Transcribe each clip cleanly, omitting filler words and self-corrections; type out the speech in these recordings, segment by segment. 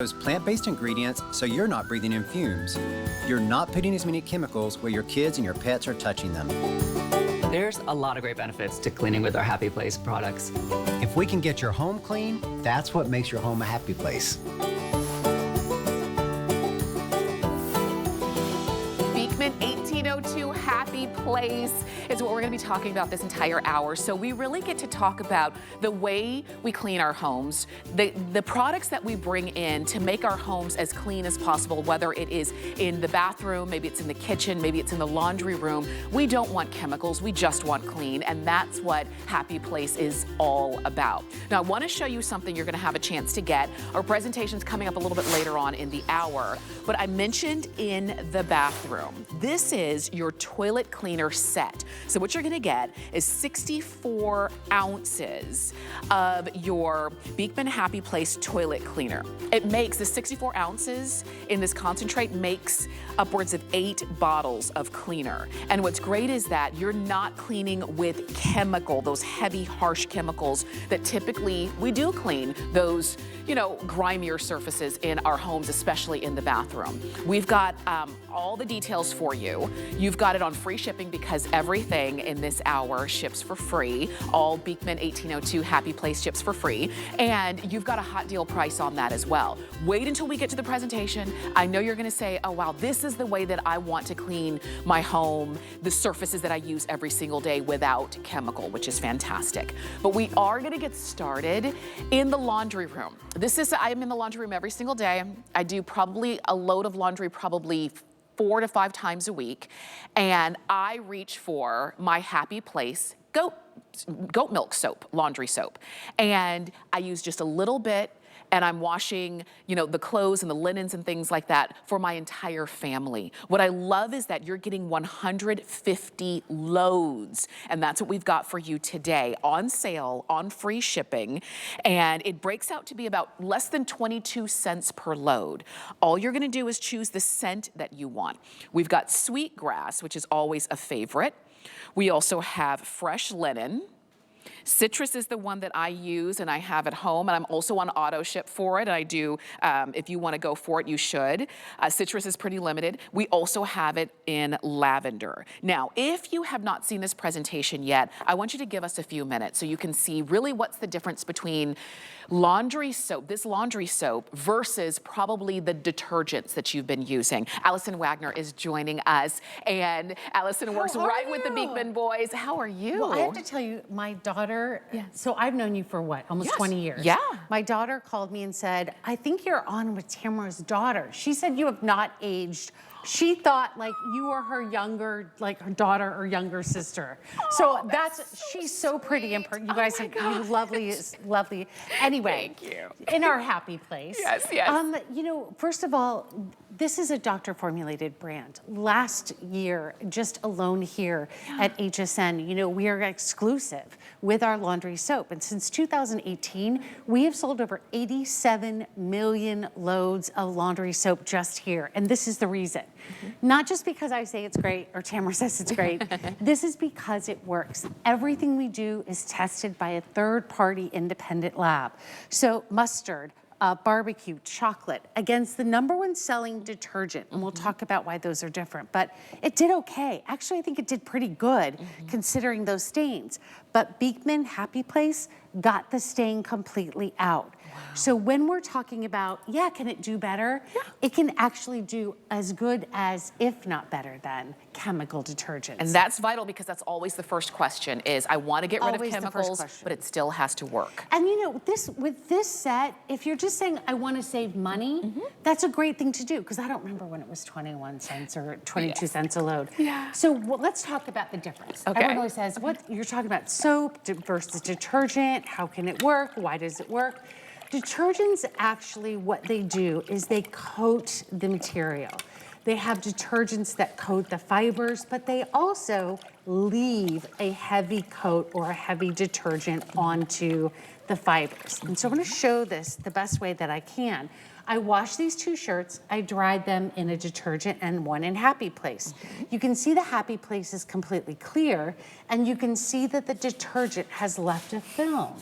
Those plant-based ingredients so you're not breathing in fumes. You're not putting as many chemicals where your kids and your pets are touching them. There's a lot of great benefits to cleaning with our Happy Place products. If we can get your home clean, that's what makes your home a happy place. Beekman 1802 Happy Place is what we're going to be talking about this entire hour. So we really get to talk about the way we clean our homes, the products that we bring in to make our homes as clean as possible, whether it is in the bathroom, maybe it's in the kitchen, maybe it's in the laundry room. We don't want chemicals, we just want clean, and that's what Happy Place is all about. Now I want to show you something you're going to have a chance to get. Our presentation's coming up a little bit later on in the hour, but I mentioned in the bathroom, this is your toilet cleaner set. So what you're gonna get is 64 ounces of your Beekman Happy Place toilet cleaner. It makes the 64 ounces in this concentrate makes upwards of 8 bottles of cleaner. And what's great is that you're not cleaning with chemical, those heavy, harsh chemicals that typically we do clean those, you know, grimier surfaces in our homes, especially in the bathroom. We've got all the details for you. You've got it on free shipping because everything in this hour ships for free. All Beekman 1802 Happy Place ships for free. And you've got a hot deal price on that as well. Wait until we get to the presentation. I know you're gonna say, oh wow, this is the way that I want to clean my home, the surfaces that I use every single day without chemical, which is fantastic. But we are gonna get started in the laundry room. I am in the laundry room every single day. I do probably a load of laundry probably 4 to 5 times a week. And I reach for my Happy Place goat milk soap, laundry soap. And I use just a little bit, and I'm washing, you know, the clothes and the linens and things like that for my entire family. What I love is that you're getting 150 loads, and that's what we've got for you today on sale, on free shipping, and it breaks out to be about less than 22 cents per load. All you're gonna do is choose the scent that you want. We've got sweetgrass, which is always a favorite. We also have fresh linen. Citrus is the one that I use and I have at home, and I'm also on auto ship for it. I do, if you want to go for it, you should. Citrus is pretty limited. We also have it in lavender. Now, if you have not seen this presentation yet, I want you to give us a few minutes so you can see really what's the difference between laundry soap, this laundry soap, versus probably the detergents that you've been using. Allison Wagner is joining us, and Allison works right with the Beekman boys. How are you? Well, I have to tell you, my daughter, so I've known you for what, almost 20 years? Yeah. My daughter called me and said, I think you're on with Tamara's daughter. She said you have not aged. She thought like you were her younger, like her daughter or younger sister. So she's so pretty and you guys are lovely. Anyway, thank you. In our Happy Place. Yes. You know, first of all, this is a doctor formulated brand. Last year, just alone here at HSN, you know, we are exclusive with our laundry soap. And since 2018, we have sold over 87 million loads of laundry soap just here. And this is the reason. Not just because I say it's great or Tamara says it's great. This is because it works. Everything we do is tested by a third-party independent lab. So mustard, barbecue, chocolate, against the #1 selling detergent. And we'll talk about why those are different. But it did okay. Actually, I think it did pretty good considering those stains. But Beekman Happy Place got the stain completely out. Wow. So when we're talking about, can it do better? Yeah. It can actually do as good as, if not better than, chemical detergents. And that's vital because that's always the first question is, I want to get rid of chemicals, but it still has to work. And you know, with this set, if you're just saying, I want to save money, that's a great thing to do, because I don't remember when it was 21 cents or 22 cents a load. Yeah. So let's talk about the difference. Okay. Everyone always says, what you're talking about soap versus detergent, how can it work, why does it work? Detergents, actually what they do is they coat the material. They have detergents that coat the fibers, but they also leave a heavy coat or a heavy detergent onto the fibers. And so I'm gonna show this the best way that I can. I washed these 2 shirts, I dried them in a detergent and one in Happy Place. You can see the Happy Place is completely clear, and you can see that the detergent has left a film.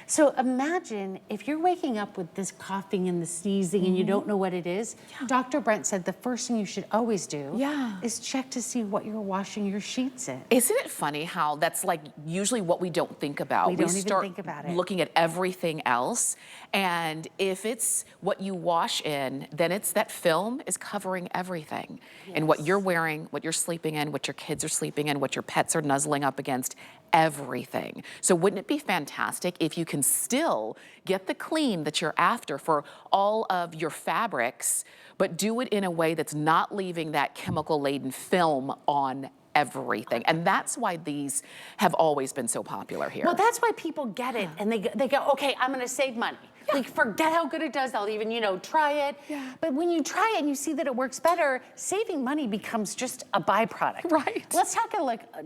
So imagine if you're waking up with this coughing and the sneezing and you don't know what it is. Dr. Brent said the first thing you should always do is check to see what you're washing your sheets in. Isn't it funny how that's like usually what we don't think about? We don't even start think about it. looking at everything else, and if it's what you wash in, then it's that film is covering everything. And what you're wearing, what you're sleeping in, what your kids are sleeping in, what your pets are nuzzling up against, everything. So wouldn't it be fantastic if you can still get the clean that you're after for all of your fabrics, but do it in a way that's not leaving that chemical-laden film on everything. And that's why these have always been so popular here. Well, that's why people get it and they go, okay, I'm gonna save money. Like, forget how good it does. I'll even, try it. But when you try it and you see that it works better, saving money becomes just a byproduct. Right. Let's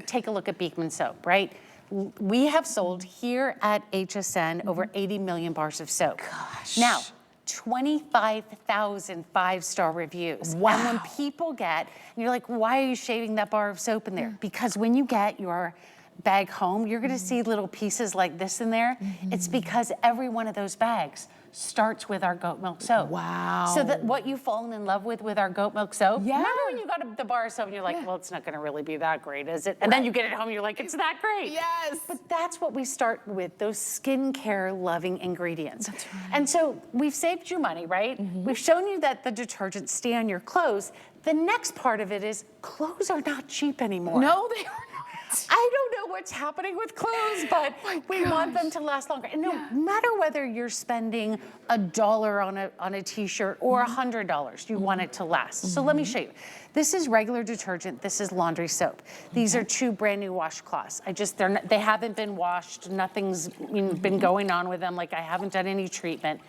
take a look at Beekman soap, right? We have sold here at HSN over 80 million bars of soap. Gosh. Now, 25,000 five-star reviews. Wow. And when people and you're like, why are you shaving that bar of soap in there? Because when you get your bag home, you're gonna see little pieces like this in there. It's because every one of those bags starts with our goat milk soap. Wow. So that what you've fallen in love with our goat milk soap. Yeah. Remember when you got the bar of soap and you're like, well, it's not gonna really be that great, is it? And then you get it home and you're like, it's that great. Yes. But that's what we start with, those skincare loving ingredients. That's right. And so we've saved you money, right? We've shown you that the detergents stay on your clothes. The next part of it is clothes are not cheap anymore. No, they are not. I don't know what's happening with clothes, but we want them to last longer. And no matter whether you're spending $1 on a t-shirt or $100, you want it to last. So let me show you. This is regular detergent. This is laundry soap. These are two brand new washcloths. They haven't been washed. Nothing's been going on with them. Like, I haven't done any treatment.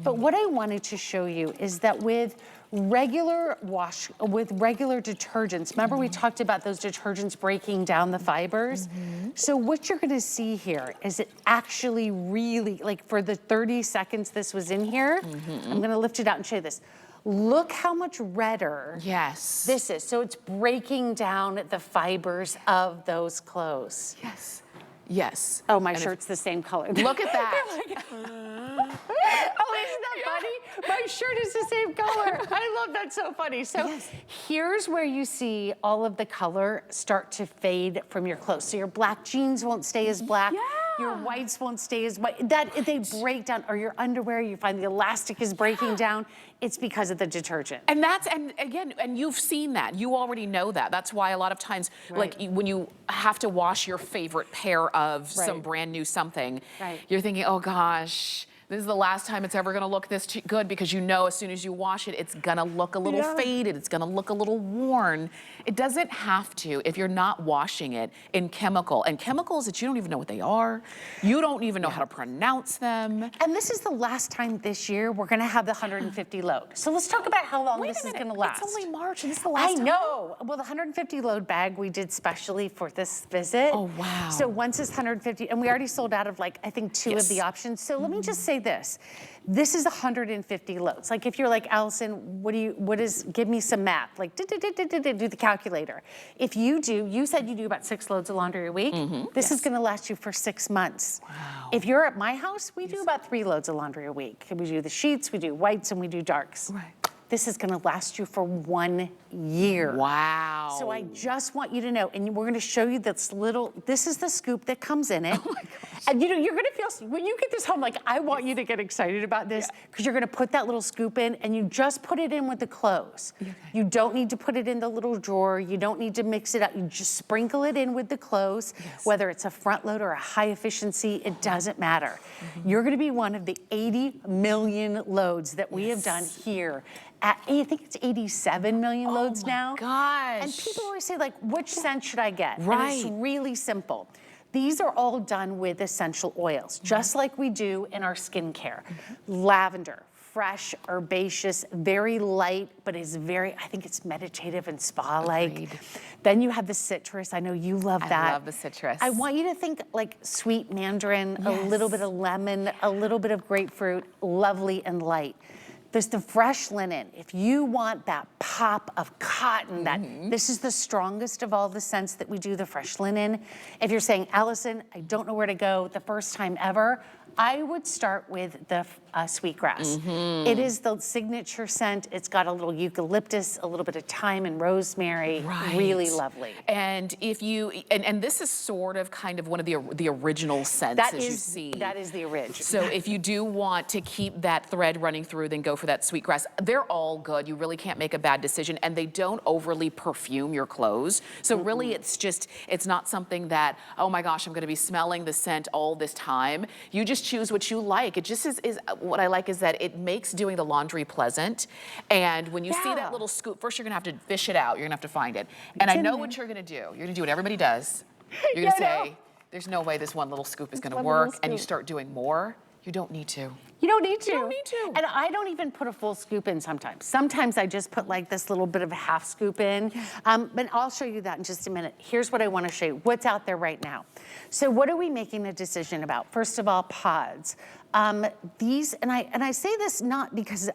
But what I wanted to show you is that with regular detergents, remember we talked about those detergents breaking down the fibers? So what you're gonna see here is it actually really, like for the 30 seconds this was in here, I'm gonna lift it out and show you this. Look how much redder this is. So it's breaking down the fibers of those clothes. Yes. Oh, my shirt's the same color. Look at that. Oh, isn't that funny? My shirt is the same color. I love that, so funny. So here's where you see all of the color start to fade from your clothes. So your black jeans won't stay as black. Your whites won't stay as white. They break down, or your underwear, you find the elastic is breaking down. It's because of the detergent. And again, you've seen that. You already know that. That's why a lot of times, like when you have to wash your favorite pair of some brand new something, you're thinking, oh gosh, this is the last time it's ever gonna look this good, because you know as soon as you wash it, it's gonna look a little faded, it's gonna look a little worn. It doesn't have to if you're not washing it in chemicals that you don't even know what they are. You don't even know how to pronounce them. And this is the last time this year we're gonna have the 150 load. So let's talk about how long this is gonna last. It's only March and this is the last time. I know. Well, the 150 load bag we did specially for this visit. Oh, wow. So once it's 150, and we already sold out of like, I think 2 of the options. So let me just say this. This is 150 loads. Like if you're like, Allison, give me some math. Like do the calculator. If you said you do about 6 loads of laundry a week. This is gonna last you for 6 months. Wow. If you're at my house, we do about 3 loads of laundry a week. We do the sheets, we do whites, and we do darks. This is gonna last you for 1 year. Wow. So I just want you to know, and we're gonna show you this is the scoop that comes in it. Oh my gosh. And you're gonna feel, when you get this home, like I want you to get excited about this, because you're gonna put that little scoop in and you just put it in with the clothes. You don't need to put it in the little drawer. You don't need to mix it up. You just sprinkle it in with the clothes, whether it's a front load or a high efficiency, it doesn't matter. You're gonna be one of the 80 million loads that we have done here. I think it's 87 million loads now. Gosh. And people always say, like, which scent should I get? Right. And it's really simple. These are all done with essential oils, just like we do in our skincare. Lavender, fresh, herbaceous, very light, but is I think it's meditative and spa-like. Then you have the citrus. I know you love that. I love the citrus. I want you to think like sweet mandarin, a little bit of lemon, a little bit of grapefruit, lovely and light. There's the fresh linen. If you want that pop of cotton, this is the strongest of all the scents that we do, the fresh linen. If you're saying, Allison, I don't know where to go the first time ever, I would start with the sweetgrass. Mm-hmm. It is the signature scent. It's got a little eucalyptus, a little bit of thyme and rosemary. Right. Really lovely. And if you, and this is sort of kind of one of the original scents as you see. That is the original. So if you do want to keep that thread running through, then go for that sweetgrass. They're all good. You really can't make a bad decision, and they don't overly perfume your clothes. So really it's not something that, oh my gosh, I'm gonna be smelling the scent all this time. You just choose what you like. It just is what I like is that it makes doing the laundry pleasant. And when you see that little scoop, first you're gonna have to fish it out. You're gonna have to find it. And I know what you're gonna do. You're gonna do what everybody does. You're gonna say, there's no way this one little scoop is gonna work, and you start doing more. You don't need to. You don't need to. You don't need to. And I don't even put a full scoop in sometimes. Sometimes I just put like this little bit of a half scoop in. But I'll show you that in just a minute. Here's what I want to show you. What's out there right now. So what are we making a decision about? First of all, pods. These, and I say this not because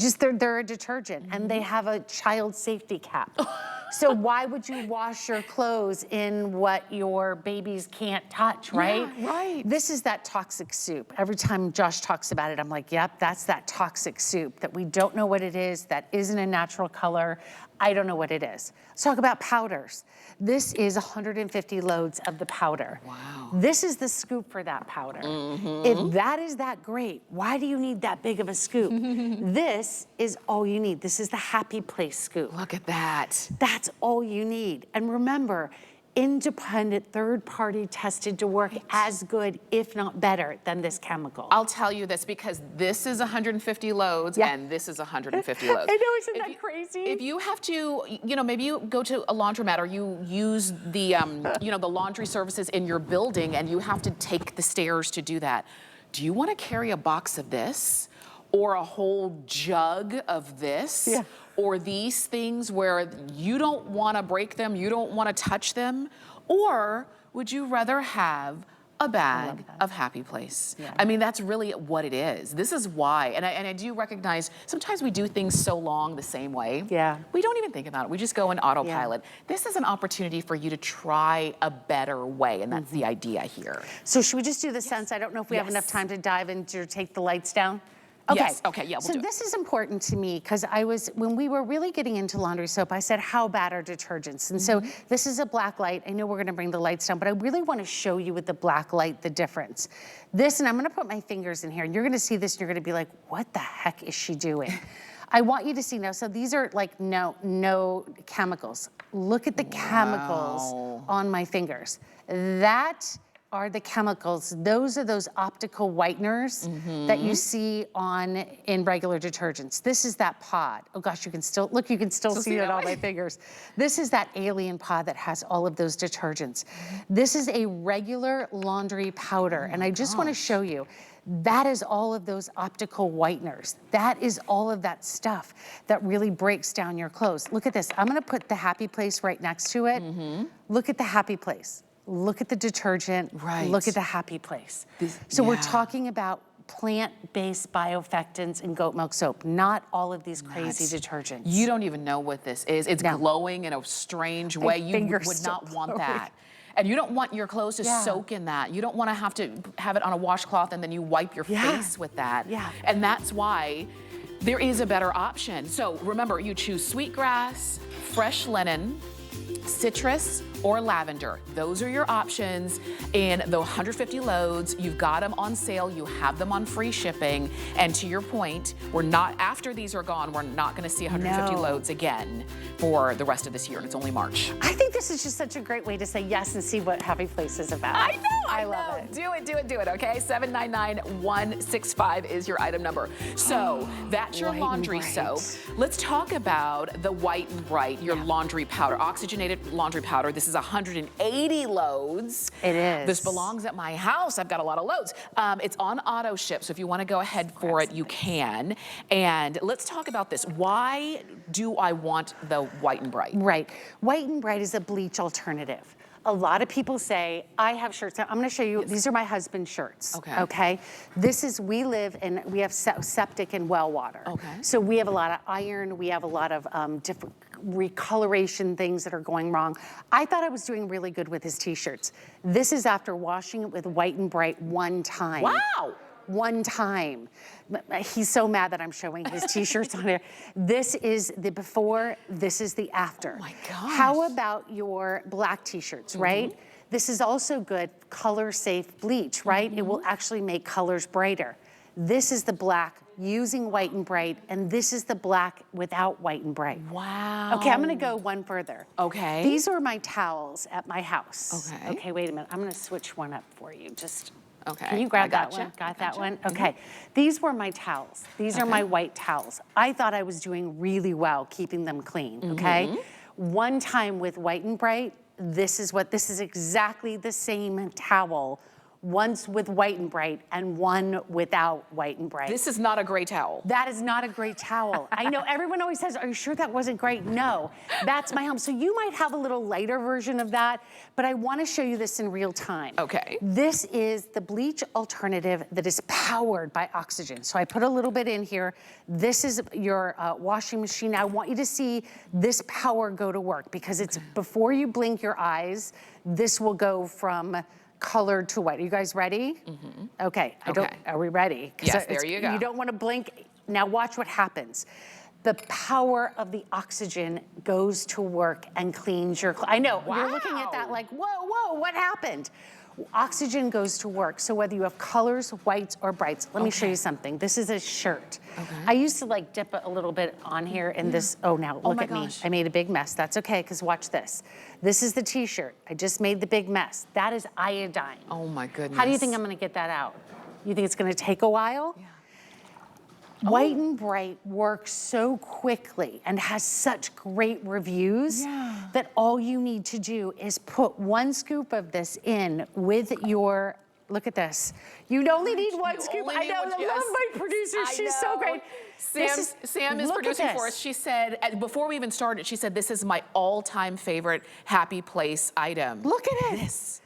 they're a detergent and they have a child safety cap. So why would you wash your clothes in what your babies can't touch, right? Yeah, right. This is that toxic soup. Every time Josh talks about it, I'm like, yep, that's that toxic soup that we don't know what it is, that isn't a natural color. I don't know what it is. Let's talk about powders. This is 150 loads of the powder. Wow. This is the scoop for that powder. If that is that great, why do you need that big of a scoop? This is all you need. This is the Happy Place scoop. Look at that. That's all you need. And remember, independent, third-party tested to work as good, if not better, than this chemical. I'll tell you this because this is 150 loads and this is 150 loads. I know, isn't that crazy? If you have to, maybe you go to a laundromat or you use the, the laundry services in your building and you have to take the stairs to do that. Do you want to carry a box of this or a whole jug of this? Yeah. Or these things where you don't want to break them, you don't want to touch them? Or would you rather have a bag of Happy Place? Yeah. I mean, that's really what it is. This is why, and I do recognize sometimes we do things so long the same way. Yeah. We don't even think about it. We just go in autopilot. This is an opportunity for you to try a better way, and that's the idea here. So should we just do the scents? I don't know if we have enough time to dive into or take the lights down. Okay. Yes. Okay, yeah, we'll so do it. this is important to me because when we were really getting into laundry soap, I said, how bad are detergents? And so this is a black light. I know we're gonna bring the lights down, but I really wanna show you with the black light the difference. This, and I'm gonna put my fingers in here, and you're gonna see this, and you're gonna be like, what the heck is she doing? I want you to see now, so these are like no chemicals. Look at the chemicals on my fingers. That are the chemicals. Those are those optical whiteners that you see in regular detergents. This is that pod. Oh gosh, you can still see it on my fingers. This is that alien pod that has all of those detergents. This is a regular laundry powder, and I just want to show you. That is all of those optical whiteners. That is all of that stuff that really breaks down your clothes. Look at this. I'm gonna put the Happy Place right next to it. Look at the Happy Place. Look at the detergent. Right. Look at the Happy Place. So we're talking about plant-based bioeffectants and goat milk soap, not all of these crazy detergents. You don't even know what this is. It's glowing in a strange way. You would not want that. And you don't want your clothes to soak in that. You don't want to have it on a washcloth and then you wipe your face with that. And that's why there is a better option. So remember, you choose sweetgrass, fresh linen, citrus, or lavender. Those are your options in the 150 loads. You've got them on sale. You have them on free shipping. And to your point, after these are gone, we're not gonna see 150 loads again for the rest of this year, and it's only March. I think this is just such a great way to say yes and see what Happy Place is about. I know, I love know. it. Do it, okay? 799-165 is your item number. So that's your White and laundry Bright. soap. Let's talk about the White and Bright, your laundry powder, oxygenated laundry powder. This is 180 loads. It is. This belongs at my house. I've got a lot of loads. It's on auto ship, so if you want to go ahead for it, you can. And let's talk about this. Why do I want the White and Bright? Right. White and Bright is a bleach alternative. A lot of people say, I have shirts. I'm going to show you. These are my husband's shirts. Okay. We have septic and well water. Okay. So we have a lot of iron. We have a lot of different recoloration things that are going wrong. I thought I was doing really good with his t-shirts. This is after washing it with White and Bright one time. Wow. One time. He's so mad that I'm showing his t-shirts on here. This is the before, this is the after. Oh my gosh. How about your black t-shirts, right? This is also good, color safe bleach, right? It will actually make colors brighter. This is the black using White and Bright, and this is the black without White and Bright. Wow. Okay, I'm gonna go one further. Okay. These are my towels at my house. Okay. Okay, wait a minute. I'm gonna switch one up for you. Just, Okay. can you grab I that gotcha. one? Got I that gotcha. one? Okay. These were my towels. These are my white towels. I thought I was doing really well keeping them clean, okay? One time with White and Bright, this is exactly the same towel. One's with White and Bright and one without White and Bright. This is not a gray towel. That is not a great towel. I know everyone always says, are you sure that wasn't great? No, that's my home. So you might have a little lighter version of that, but I wanna show you this in real time. Okay. This is the bleach alternative that is powered by oxygen. So I put a little bit in here. This is your washing machine. I want you to see this power go to work because it's before you blink your eyes, this will go from colored to white. Are you guys ready? Okay. Are we ready? Yes, there you go. You don't want to blink. Now watch what happens. The power of the oxygen goes to work and cleans your I know, you're looking at that like, whoa, what happened? Oxygen goes to work. So whether you have colors, whites, or brights, let me show you something. This is a shirt. I used to like dip it a little bit on here in this, now look at me. I made a big mess. That's okay, because watch this. This is the t-shirt. I just made the big mess. That is iodine. Oh my goodness. How do you think I'm gonna get that out? You think it's gonna take a while? Yeah. White and Bright works so quickly and has such great reviews that all you need to do is put one scoop of this in with your, look at this. You only need one scoop. I know, I love my producer. She's so great. Sam is producing for us. She said, before we even started, she said, this is my all-time favorite Happy Place item. Look at it.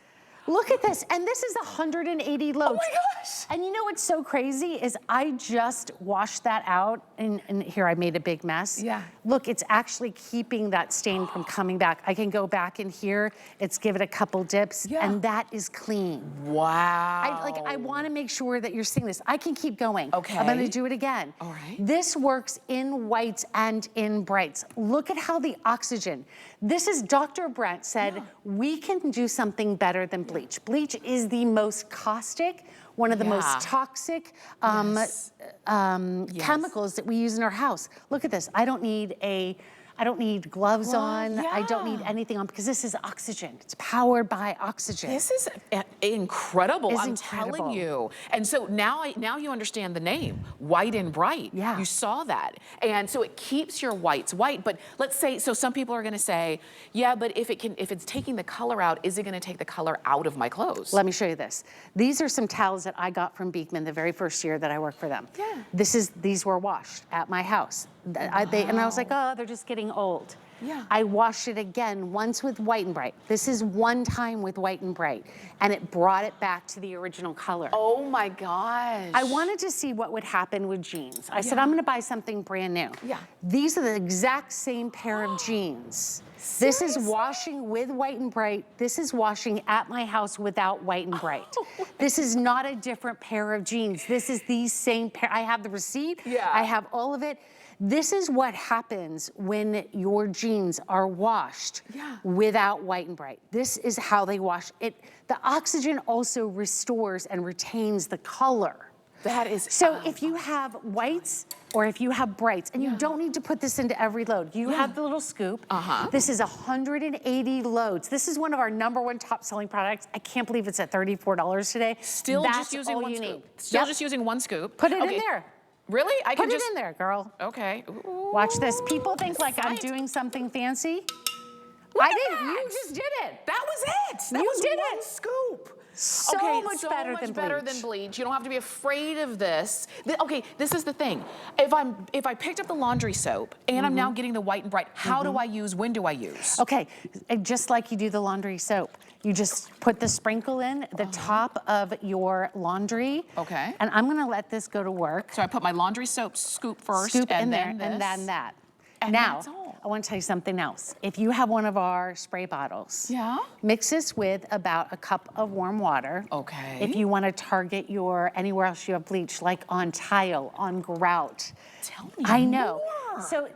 Look at this, and this is 180 loads. Oh my gosh! And you know what's so crazy is I just washed that out, and here I made a big mess. Yeah. Look, it's actually keeping that stain from coming back. I can go back in here, it's give it a couple dips, and that is clean. Wow. I want to make sure that you're seeing this. I can keep going. Okay. I'm going to do it again. All right. This works in whites and in brights. Look at how the oxygen. This is Dr. Brent said, we can do something better than bleach. Bleach is the most caustic, one of the most toxic chemicals that we use in our house. Look at this. I don't need gloves on. I don't need anything on because this is oxygen. It's powered by oxygen. This is incredible. It's I'm incredible. telling you. And so now you understand the name, White and Bright. Yeah. You saw that. And so it keeps your whites white. But let's say, so some people are going to say, yeah, but if it's taking the color out, is it going to take the color out of my clothes? Let me show you this. These are some towels that I got from Beekman the very first year that I worked for them. Yeah. These were washed at my house. And I was like, oh, they're just getting old. Yeah. I washed it again once with White and Bright. This is one time with White and Bright, and it brought it back to the original color. Oh my gosh. I wanted to see what would happen with jeans. I said, I'm gonna buy something brand new. Yeah. These are the exact same pair of jeans. This is washing with White and Bright. This is washing at my house without White and Bright. This is not a different pair of jeans. This is the same pair. I have the receipt. Yeah. I have all of it. This is what happens when your jeans are washed without White and Bright. This is how they wash it. The oxygen also restores and retains the color. That is so if you have whites or if you have brights, and you don't need to put this into every load. You have the little scoop. This is 180 loads. This is one of our #1 top selling products. I can't believe it's at $34 today. Still That's just using all one you scoop. need. Still just using one scoop. Put it in there. Really? I can Put just it in there, girl. Okay. Ooh. Watch this. People think like I'm doing something fancy. Look I at didn't. that. You just did it. That was it. That You was did one it. scoop. So much better than bleach. You don't have to be afraid of this. Okay, this is the thing. If I picked up the laundry soap and I'm now getting the White and Bright, when do I use? Okay, just like you do the laundry soap. You just put the sprinkle in the top of your laundry. Okay. And I'm gonna let this go to work. So I put my laundry soap scoop first, Scoop and in there, then this. and then that. And now, that's all. I want to tell you something else. If you have one of our spray bottles, mix this with about a cup of warm water. Okay. If you want to target anywhere else you have bleach, like on tile, on grout. Tell me I know. more. So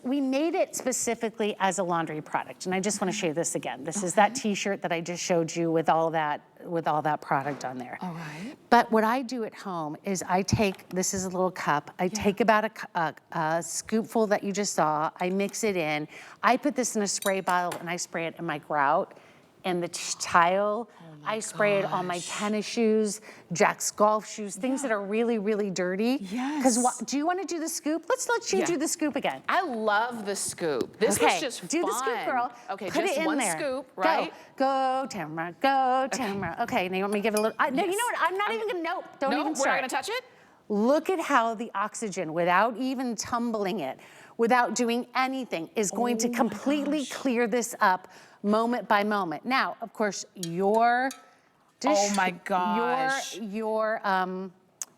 we made it specifically as a laundry product, and I just want to show you this again. This is that T-shirt that I just showed you with all that product on there. All right. But what I do at home is this is a little cup, I take about a scoopful that you just saw, I mix it in, I put this in a spray bottle and I spray it in my grout and the tile. I spray it on my tennis shoes, Jack's golf shoes, things that are really, really dirty. Yes. Because do you want to do the scoop? Let's let you do the scoop again. I love the scoop. This was just fun. Do the scoop, girl. Okay, Put just it in one there. scoop, right? Go, Tamara, go, Tamara. Okay, now you want me to give it a little, no, you know what, I'm not even gonna, nope, don't even start. We're not gonna touch it? Look at how the oxygen, without even tumbling it, without doing anything, is going to completely clear this up moment by moment. Now, of course, your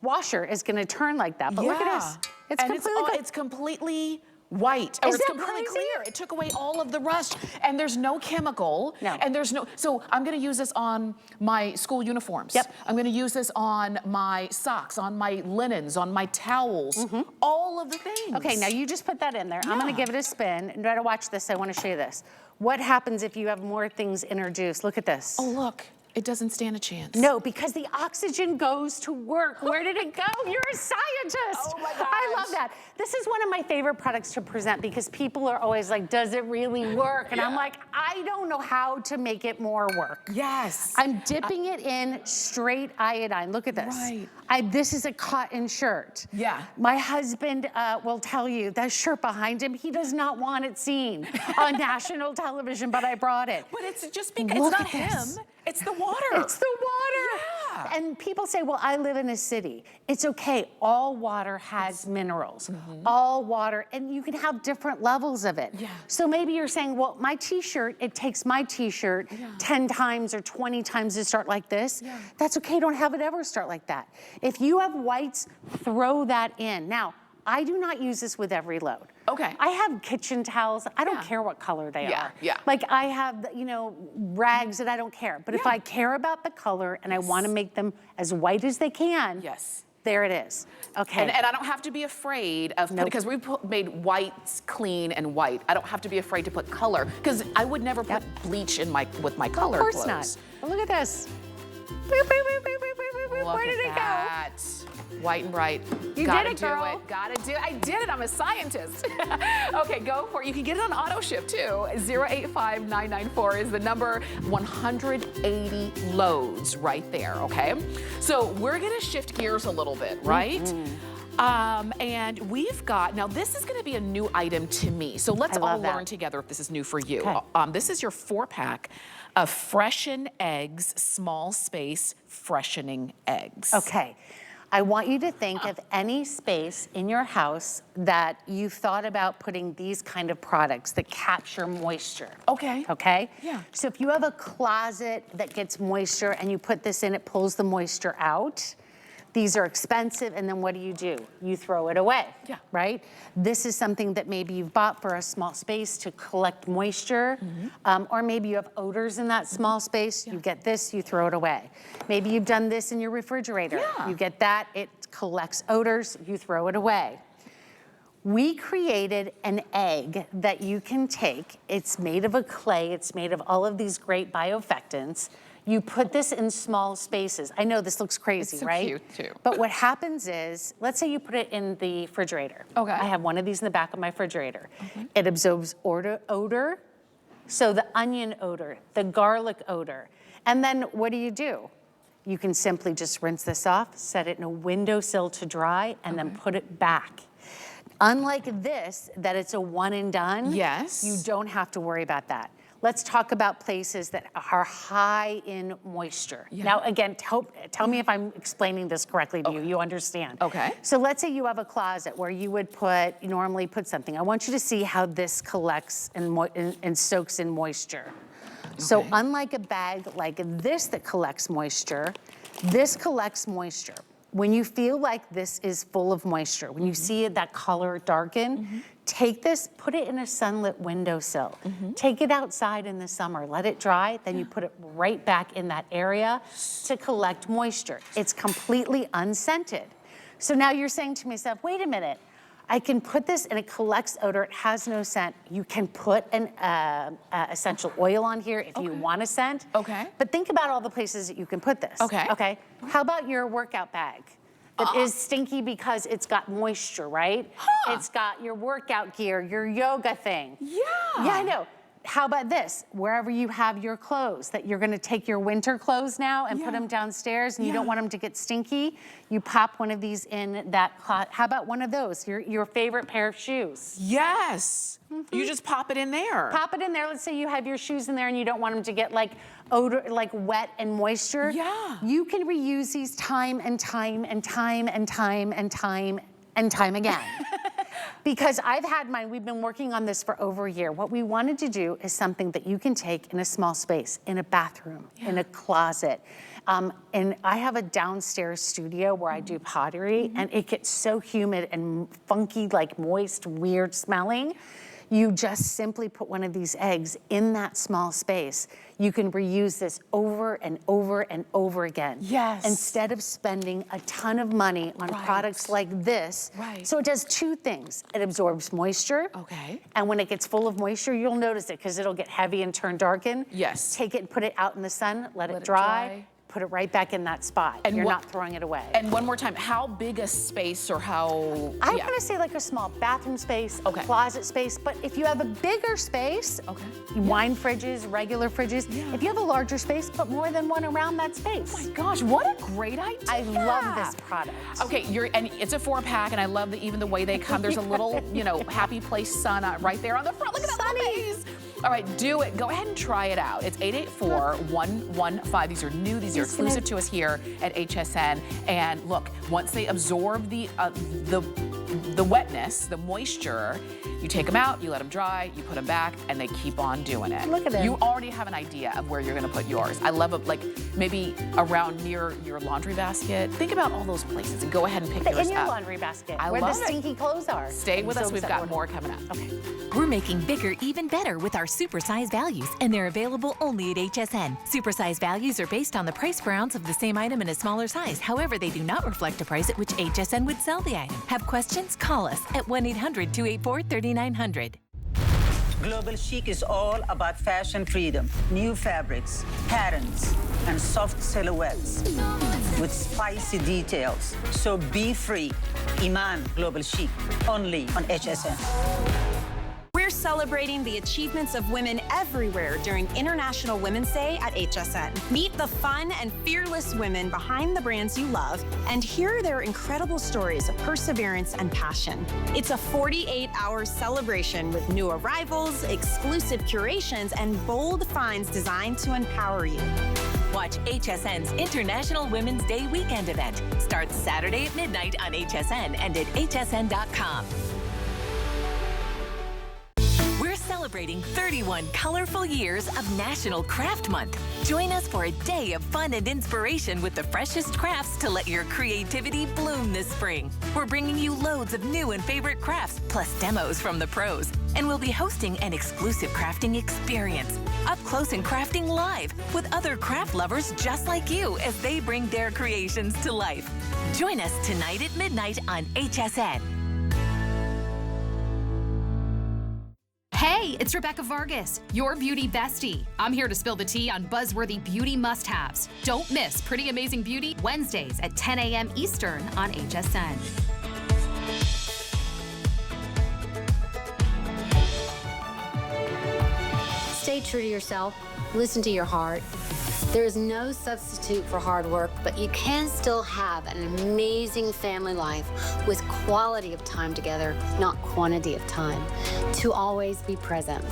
washer is going to turn like that. But look at this. It's completely white. It's completely clear. It took away all of the rust. And there's no chemical. No. And there's no, so I'm gonna use this on my school uniforms. Yep. I'm gonna use this on my socks, on my linens, on my towels, all of the things. Okay, now you just put that in there. I'm gonna give it a spin. And try to watch this, I wanna show you this. What happens if you have more things introduced? Look at this. Oh, look. It doesn't stand a chance. No, because the oxygen goes to work. Where did it go? You're a scientist. Oh my gosh. I love that. This is one of my favorite products to present because people are always like, does it really work? And I'm like, I don't know how to make it more work. Yes. I'm dipping it in straight iodine. Look at this. Right. This is a cotton shirt. Yeah. My husband will tell you that shirt behind him, he does not want it seen on national television, but I brought it. But it's just because it's not him. It's the water. It's the water. Yeah. And people say, well, I live in a city. It's okay. All water has minerals. All water, and you can have different levels of it. Yeah. So maybe you're saying, well, my T-shirt, it takes my T-shirt 10 times or 20 times to start like this. Yeah. That's okay. Don't have it ever start like that. If you have whites, throw that in. Now, I do not use this with every load. Okay. I have kitchen towels. I don't care what color they are. Yeah. Like I have, rags that I don't care. But if I care about the color and I want to make them as white as they can, there it is. Okay. And I don't have to be afraid of, because we made whites clean and white. I don't have to be afraid to put color, because I would never put bleach in with my color clothes. Of course not. But look at this. Boop, boop, boop, boop, boop, boop, boop. Where did it go? White and bright. You Gotta did it, girl. do it. Gotta do it. I did it. I'm a scientist. Okay, go for it. You can get it on auto ship too. 085994 is the number. 180 loads right there. Okay. So we're gonna shift gears a little bit, right? And we've got, now this is gonna be a new item to me. So let's all learn together if this is new for you. Okay. This is your 4-pack of Freshen Eggs Small Space Freshening Eggs. Okay. I want you to think of any space in your house that you've thought about putting these kind of products that capture moisture. Okay. Okay? Yeah. So if you have a closet that gets moisture and you put this in, it pulls the moisture out. These are expensive, and then what do? You throw it away, right? This is something that maybe you've bought for a small space to collect moisture, or maybe you have odors in that small space. You get this, you throw it away. Maybe you've done this in your refrigerator. You get that, it collects odors, you throw it away. We created an egg that you can take. It's made of a clay, it's made of all of these great bioeffectants. You put this in small spaces. I know this looks crazy, right? It's so cute, too. But what happens is, let's say you put it in the refrigerator. Okay. I have one of these in the back of my refrigerator. It absorbs odor, so the onion odor, the garlic odor. And then what do? You can simply just rinse this off, set it in a windowsill to dry, and then put it back. Unlike this, that it's a one and done, you don't have to worry about that. Let's talk about places that are high in moisture. Now, again, tell me if I'm explaining this correctly to you. You understand. Okay. So let's say you have a closet where you would normally put something. I want you to see how this collects and soaks in moisture. So unlike a bag like this that collects moisture, this collects moisture. When you feel like this is full of moisture, when you see that color darken, Take this, put it in a sunlit windowsill. Take it outside in the summer, let it dry, then you put it right back in that area to collect moisture. It's completely unscented. So now you're saying to myself, wait a minute, I can put this and it collects odor, it has no scent. You can put an essential oil on here if you want a scent. Okay. But think about all the places that you can put this. Okay. Okay. How about your workout bag? That is stinky because it's got moisture, right? It's got your workout gear, your yoga thing. Yeah. Yeah, I know. How about this? Wherever you have your clothes, that you're gonna take your winter clothes now and put them downstairs and you don't want them to get stinky, you pop one of these in that closet. How about one of those, your favorite pair of shoes? Yes. You just pop it in there. Pop it in there. Let's say you have your shoes in there and you don't want them to get like odor, like wet and moisture. Yeah. You can reuse these time and time and time and time and time and time again. Because I've had mine, we've been working on this for over a year. What we wanted to do is something that you can take in a small space, in a bathroom, in a closet. And I have a downstairs studio where I do pottery, and it gets so humid and funky, like moist, weird smelling. You just simply put one of these eggs in that small space. You can reuse this over and over and over again. Yes. Instead of spending a ton of money on products like this. Right. So it does two things. It absorbs moisture. Okay. And when it gets full of moisture, you'll notice it because it'll get heavy and turn darken. Yes. Take it and put it out in the sun, let it dry. Put it right back in that spot. And you're not throwing it away. And one more time, how big a space or how? I'm gonna say like a small bathroom space, a closet space, but if you have a bigger space, wine fridges, regular fridges, if you have a larger space, put more than one around that space. Oh my gosh, what a great idea. I love this product. Okay, and it's a 4-pack, and I love that even the way they come. There's a little, Happy Place sun right there on the front. Look at that little face. All right, do it. Go ahead and try it out. It's 884-115. These are new. These are exclusive to us here at HSN. And look, once they absorb the wetness, the moisture, you take them out, you let them dry, you put them back, and they keep on doing it. Look at it. You already have an idea of where you're going to put yours. I love it, like maybe around near your laundry basket. Think about all those places and go ahead and pick yours up. In your laundry basket, I where love the stinky clothes are. Stay with us. We've got more coming up. Okay. We're making bigger even better with our supersize values, and they're available only at HSN. Supersize values are based on the price per ounce of the same item in a smaller size. However, they do not reflect a price at which HSN would sell the item. Have questions? Call us at 1-800-284-3900. Global Chic is all about fashion freedom, new fabrics, patterns, and soft silhouettes with spicy details. So be free. Iman Global Chic, only on HSN. We're celebrating the achievements of women everywhere during International Women's Day at HSN. Meet the fun and fearless women behind the brands you love and hear their incredible stories of perseverance and passion. It's a 48-hour celebration with new arrivals, exclusive curations, and bold finds designed to empower you. Watch HSN's International Women's Day weekend event. Starts Saturday at midnight on HSN and at hsn.com. Celebrating 31 colorful years of National Craft Month. Join us for a day of fun and inspiration with the freshest crafts to let your creativity bloom this spring. We're bringing you loads of new and favorite crafts, plus demos from the pros. And we'll be hosting an exclusive crafting experience, up close and crafting live with other craft lovers just like you as they bring their creations to life. Join us tonight at midnight on HSN. Hey, it's Rebecca Vargas, your beauty bestie. I'm here to spill the tea on buzzworthy beauty must-haves. Don't miss Pretty Amazing Beauty Wednesdays at 10 a.m. Eastern on HSN. Stay true to yourself. Listen to your heart. There is no substitute for hard work, but you can still have an amazing family life with quality of time together, not quantity of time. To always be present.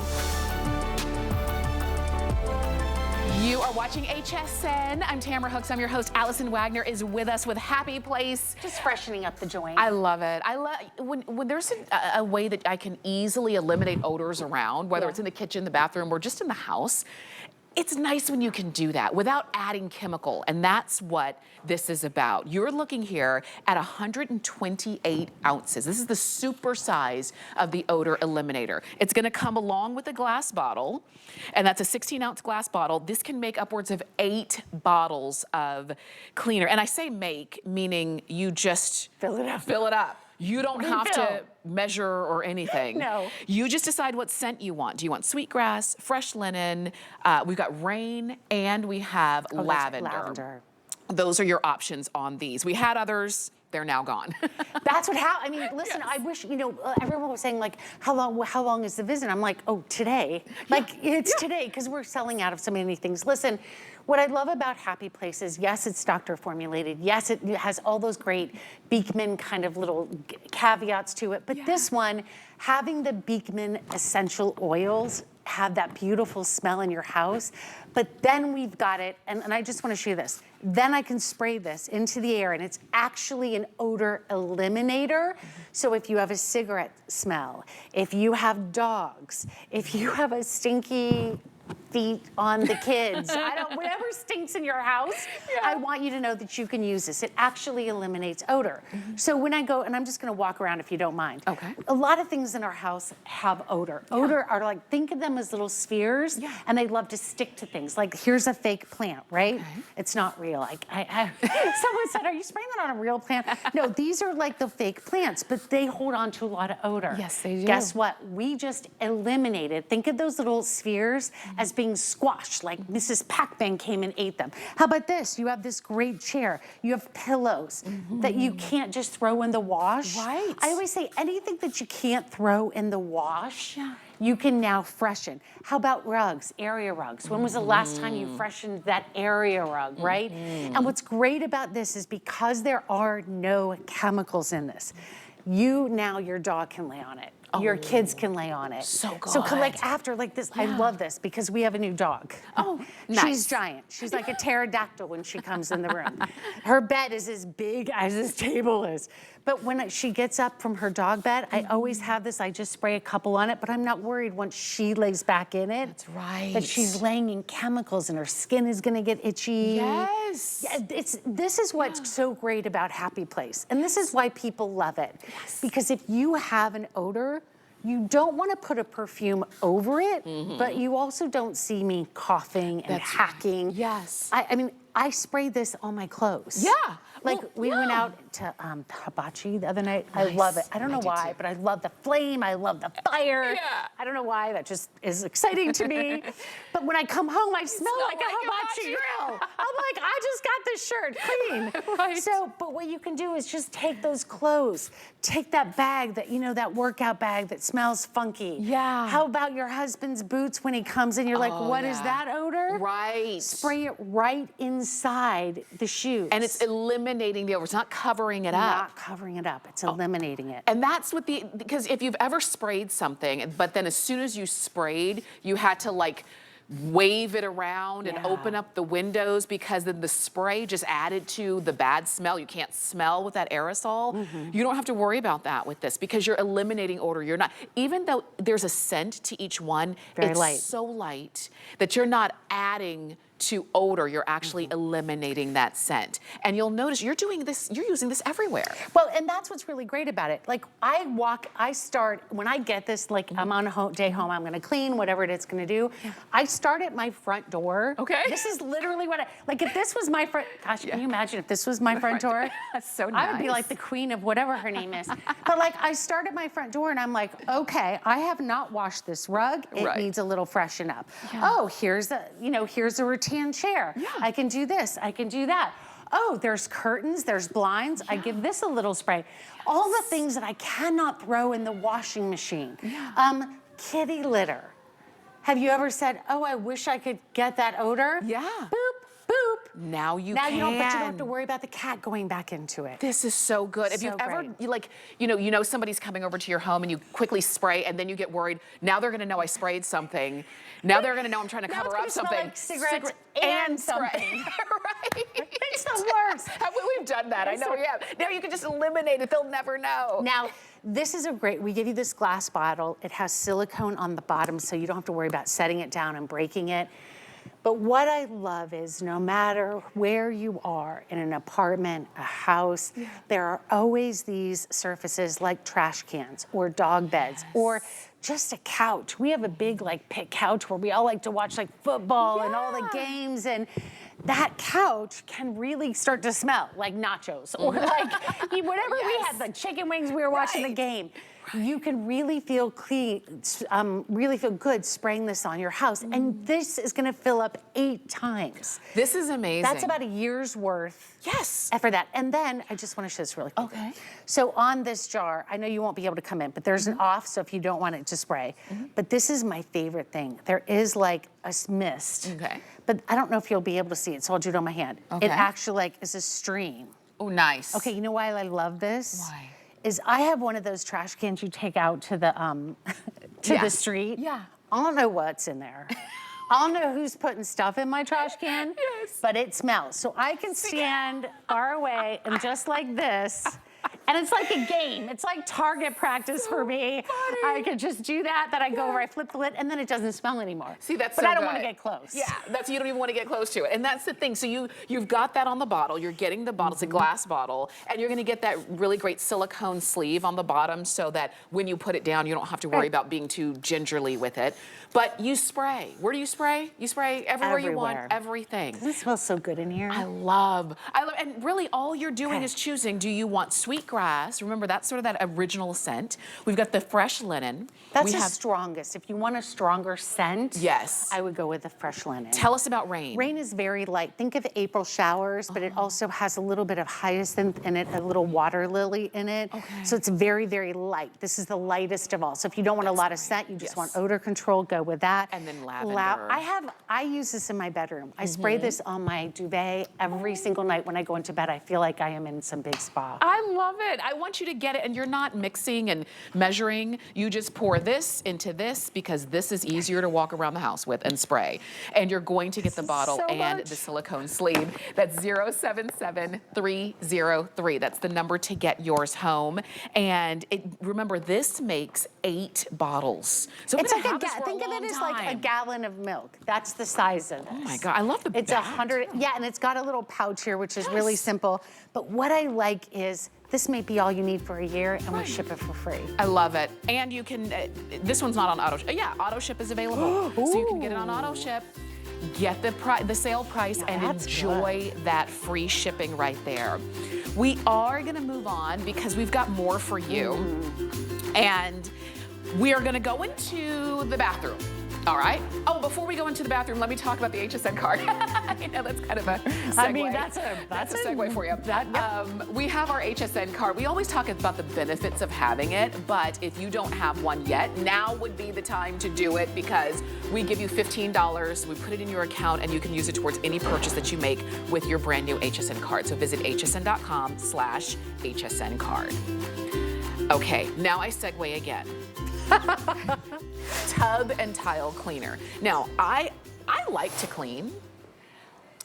You are watching HSN. I'm Tamara Hooks. I'm your host. Allison Wagner is with us with Happy Place. Just freshening up the joint. I love it. I love when there's a way that I can easily eliminate odors around, whether it's in the kitchen, the bathroom, or just in the house. it's nice when you can do that without adding chemical, and that's what this is about. You're looking here at 128 ounces. This is the super size of the odor eliminator. It's gonna come along with a glass bottle, and that's a 16-ounce glass bottle. This can make upwards of 8 bottles of cleaner. And I say make, meaning you just Fill it up. Fill it up. You don't have to measure or anything. No. You just decide what scent you want. Do you want sweetgrass, fresh linen? We've got rain, and we have lavender. Those are your options on these. We had others. They're now gone. That's what I mean, listen, I wish, you know, everyone was saying like, how long is the visit? I'm like, oh, today. Like, it's today, because we're selling out of so many things. Listen, what I love about Happy Place is, yes, it's doctor formulated. Yes, it has all those great Beekman kind of little caveats to it. But this one, having the Beekman essential oils, have that beautiful smell in your house. But then we've got it, and I just want to show you this. Then I can spray this into the air, and it's actually an odor eliminator. So if you have a cigarette smell, if you have dogs, if you have a stinky feet on the kids, whatever stinks in your house, I want you to know that you can use this. It actually eliminates odor. So when I go, and I'm just gonna walk around if you don't mind. Okay. A lot of things in our house have odor. Odor are like, think of them as little spheres, and they love to stick to things. Like, here's a fake plant, right? It's not real. Like, someone said, are you spraying that on a real plant? No, these are like the fake plants, but they hold on to a lot of odor. Yes, they do. Guess what? We just eliminated, think of those little spheres as being squashed, like Mrs. Pac-Man came and ate them. How about this? You have this great chair. You have pillows that you can't just throw in the wash. Right. I always say anything that you can't throw in the wash, you can now freshen. How about rugs, area rugs? When was the last time you freshened that area rug, right? And what's great about this is because there are no chemicals in this, your dog can lay on it. Your kids can lay on it. So good. So like after like this, I love this because we have a new dog. Oh, She's nice. giant. She's like a pterodactyl when she comes in the room. Her bed is as big as this table is. But when she gets up from her dog bed, I always have this, I just spray a couple on it, but I'm not worried once she lays back in it. That's right. That she's laying in chemicals and her skin is gonna get itchy. Yes. Yeah, this is what's so great about Happy Place. And this is why people love it. Because if you have an odor, you don't want to put a perfume over it, but you also don't see me coughing and hacking. Yes. I mean, I spray this on my clothes. Yeah. Like we went out to hibachi the other night. I love it. I don't know why, but I love the flame. I love the fire. Yeah. I don't know why. That just is exciting to me. But when I come home, I smell like a hibachi grill. I'm like, I just got this shirt clean. Right. So, but what you can do is just take those clothes, take that bag that, you know, that workout bag that smells funky. Yeah. How about your husband's boots when he comes in? You're like, what is that odor? Right. Spray it right inside the shoes. And it's eliminating the odor. It's not covering it up. Not covering it up. It's eliminating it. And that's what because if you've ever sprayed something, but then as soon as you sprayed, you had to like wave it around and open up the windows because then the spray just added to the bad smell. You can't smell with that aerosol. You don't have to worry about that with this because you're eliminating odor. You're not, even though there's a scent to each one, it's light. so light that you're not adding to odor, you're actually eliminating that scent. And you'll notice you're doing this, you're using this everywhere. Well, and that's what's really great about it. Like I start, when I get this, like I'm on a day home, I'm gonna clean, whatever it's gonna do. I start at my front door. Okay. This is literally what like if this was my front, gosh, can you imagine if this was my front door? That's so nice. I would be like the queen of whatever her name is. But like I start at my front door and I'm like, okay, I have not washed this rug. It needs a little freshen up. Oh, here's a rattan chair. I can do this, I can do that. Oh, there's curtains, there's blinds. I give this a little spray. All the things that I cannot throw in the washing machine. Kitty litter. Have you ever said, oh, I wish I could get that odor? Yeah. Boop, boop. Now you Now can. you don't, but you don't have to worry about the cat going back into it. This is so good. If So you've ever, great. you know somebody's coming over to your home and you quickly spray and then you get worried, now they're gonna know I sprayed something. Now they're gonna know I'm trying to cover up something. Like cigarettes and something. Right. It's the worst. We've done that, I know we have. Now you can just eliminate it, they'll never know. Now, this is we give you this glass bottle. It has silicone on the bottom so you don't have to worry about setting it down and breaking it. But what I love is no matter where you are, in an apartment, a house, there are always these surfaces like trash cans or dog beds or just a couch. We have a big like pit couch where we all like to watch like football and all the games, and that couch can really start to smell like nachos or like whatever we had, the chicken wings we were watching the game. You can really feel clean, really feel good spraying this on your house. And this is gonna fill up 8 times. This is amazing. That's about a year's worth. Yes. For that. And then I just wanna show this really quick. Okay. So on this jar, I know you won't be able to come in, but there's an off, so if you don't want it to spray. But this is my favorite thing. There is like a mist. Okay. But I don't know if you'll be able to see it, so I'll do it on my hand. Okay. It actually like is a stream. Oh, nice. Okay, you know why I love this? Why? Is I have one of those trash cans you take out to the the street. Yeah. I don't know what's in there. I don't know who's putting stuff in my trash can, but it smells. So I can stand far away and just like this. And it's like a game. It's like target practice for me. I could just do that, then I go over, I flip the lid, and then it doesn't smell anymore. See, that's but so I don't good. want to get close. Yeah, you don't even want to get close to it. And that's the thing. So you've got that on the bottle. You're getting the bottle. It's a glass bottle. And you're going to get that really great silicone sleeve on the bottom so that when you put it down, you don't have to worry about being too gingerly with it. But you spray. Where do you spray? You spray everywhere you want, everything. Doesn't it smell so good in here? I love, and really all you're doing is choosing, do you want sweet grass? Remember, that's sort of that original scent. We've got the fresh linen. That's the strongest. If you want a stronger scent, I would go with the fresh linen. Tell us about rain. Rain is very light. Think of April showers, but it also has a little bit of hyacinth in it, a little water lily in it. So it's very, very light. This is the lightest of all. So if you don't want a lot of scent, you just want odor control, go with that. And then lavender. I use this in my bedroom. I spray this on my duvet every single night when I go into bed. I feel like I am in some big spa. I love it. I want you to get it, and you're not mixing and measuring. You just pour this into this because this is easier to walk around the house with and spray. And you're going to get the bottle and the silicone sleeve. That's 077303. That's the number to get yours home. And remember, this makes 8 bottles. So it's like think of it as like a gallon of milk. That's the size of this. Oh my God, I love the It's 100, and it's got a little pouch here, which is really simple. But what I like is this may be all you need for a year, and we ship it for free. I love it. And you can, this one's not on auto ship. Yeah, auto ship is available. So you can get it on auto ship, get the sale price, and enjoy that free shipping right there. We are gonna move on because we've got more for you. And we are gonna go into the bathroom. All right. Oh, before we go into the bathroom, let me talk about the HSN card. I know that's kind of a segue. I mean, that's a segue for you. We have our HSN card. We always talk about the benefits of having it, but if you don't have one yet, now would be the time to do it because we give you $15. We put it in your account, and you can use it towards any purchase that you make with your brand new HSN card. So visit hsn.com/HSN card. Okay, now I segue again. Tub and tile cleaner. Now, I like to clean,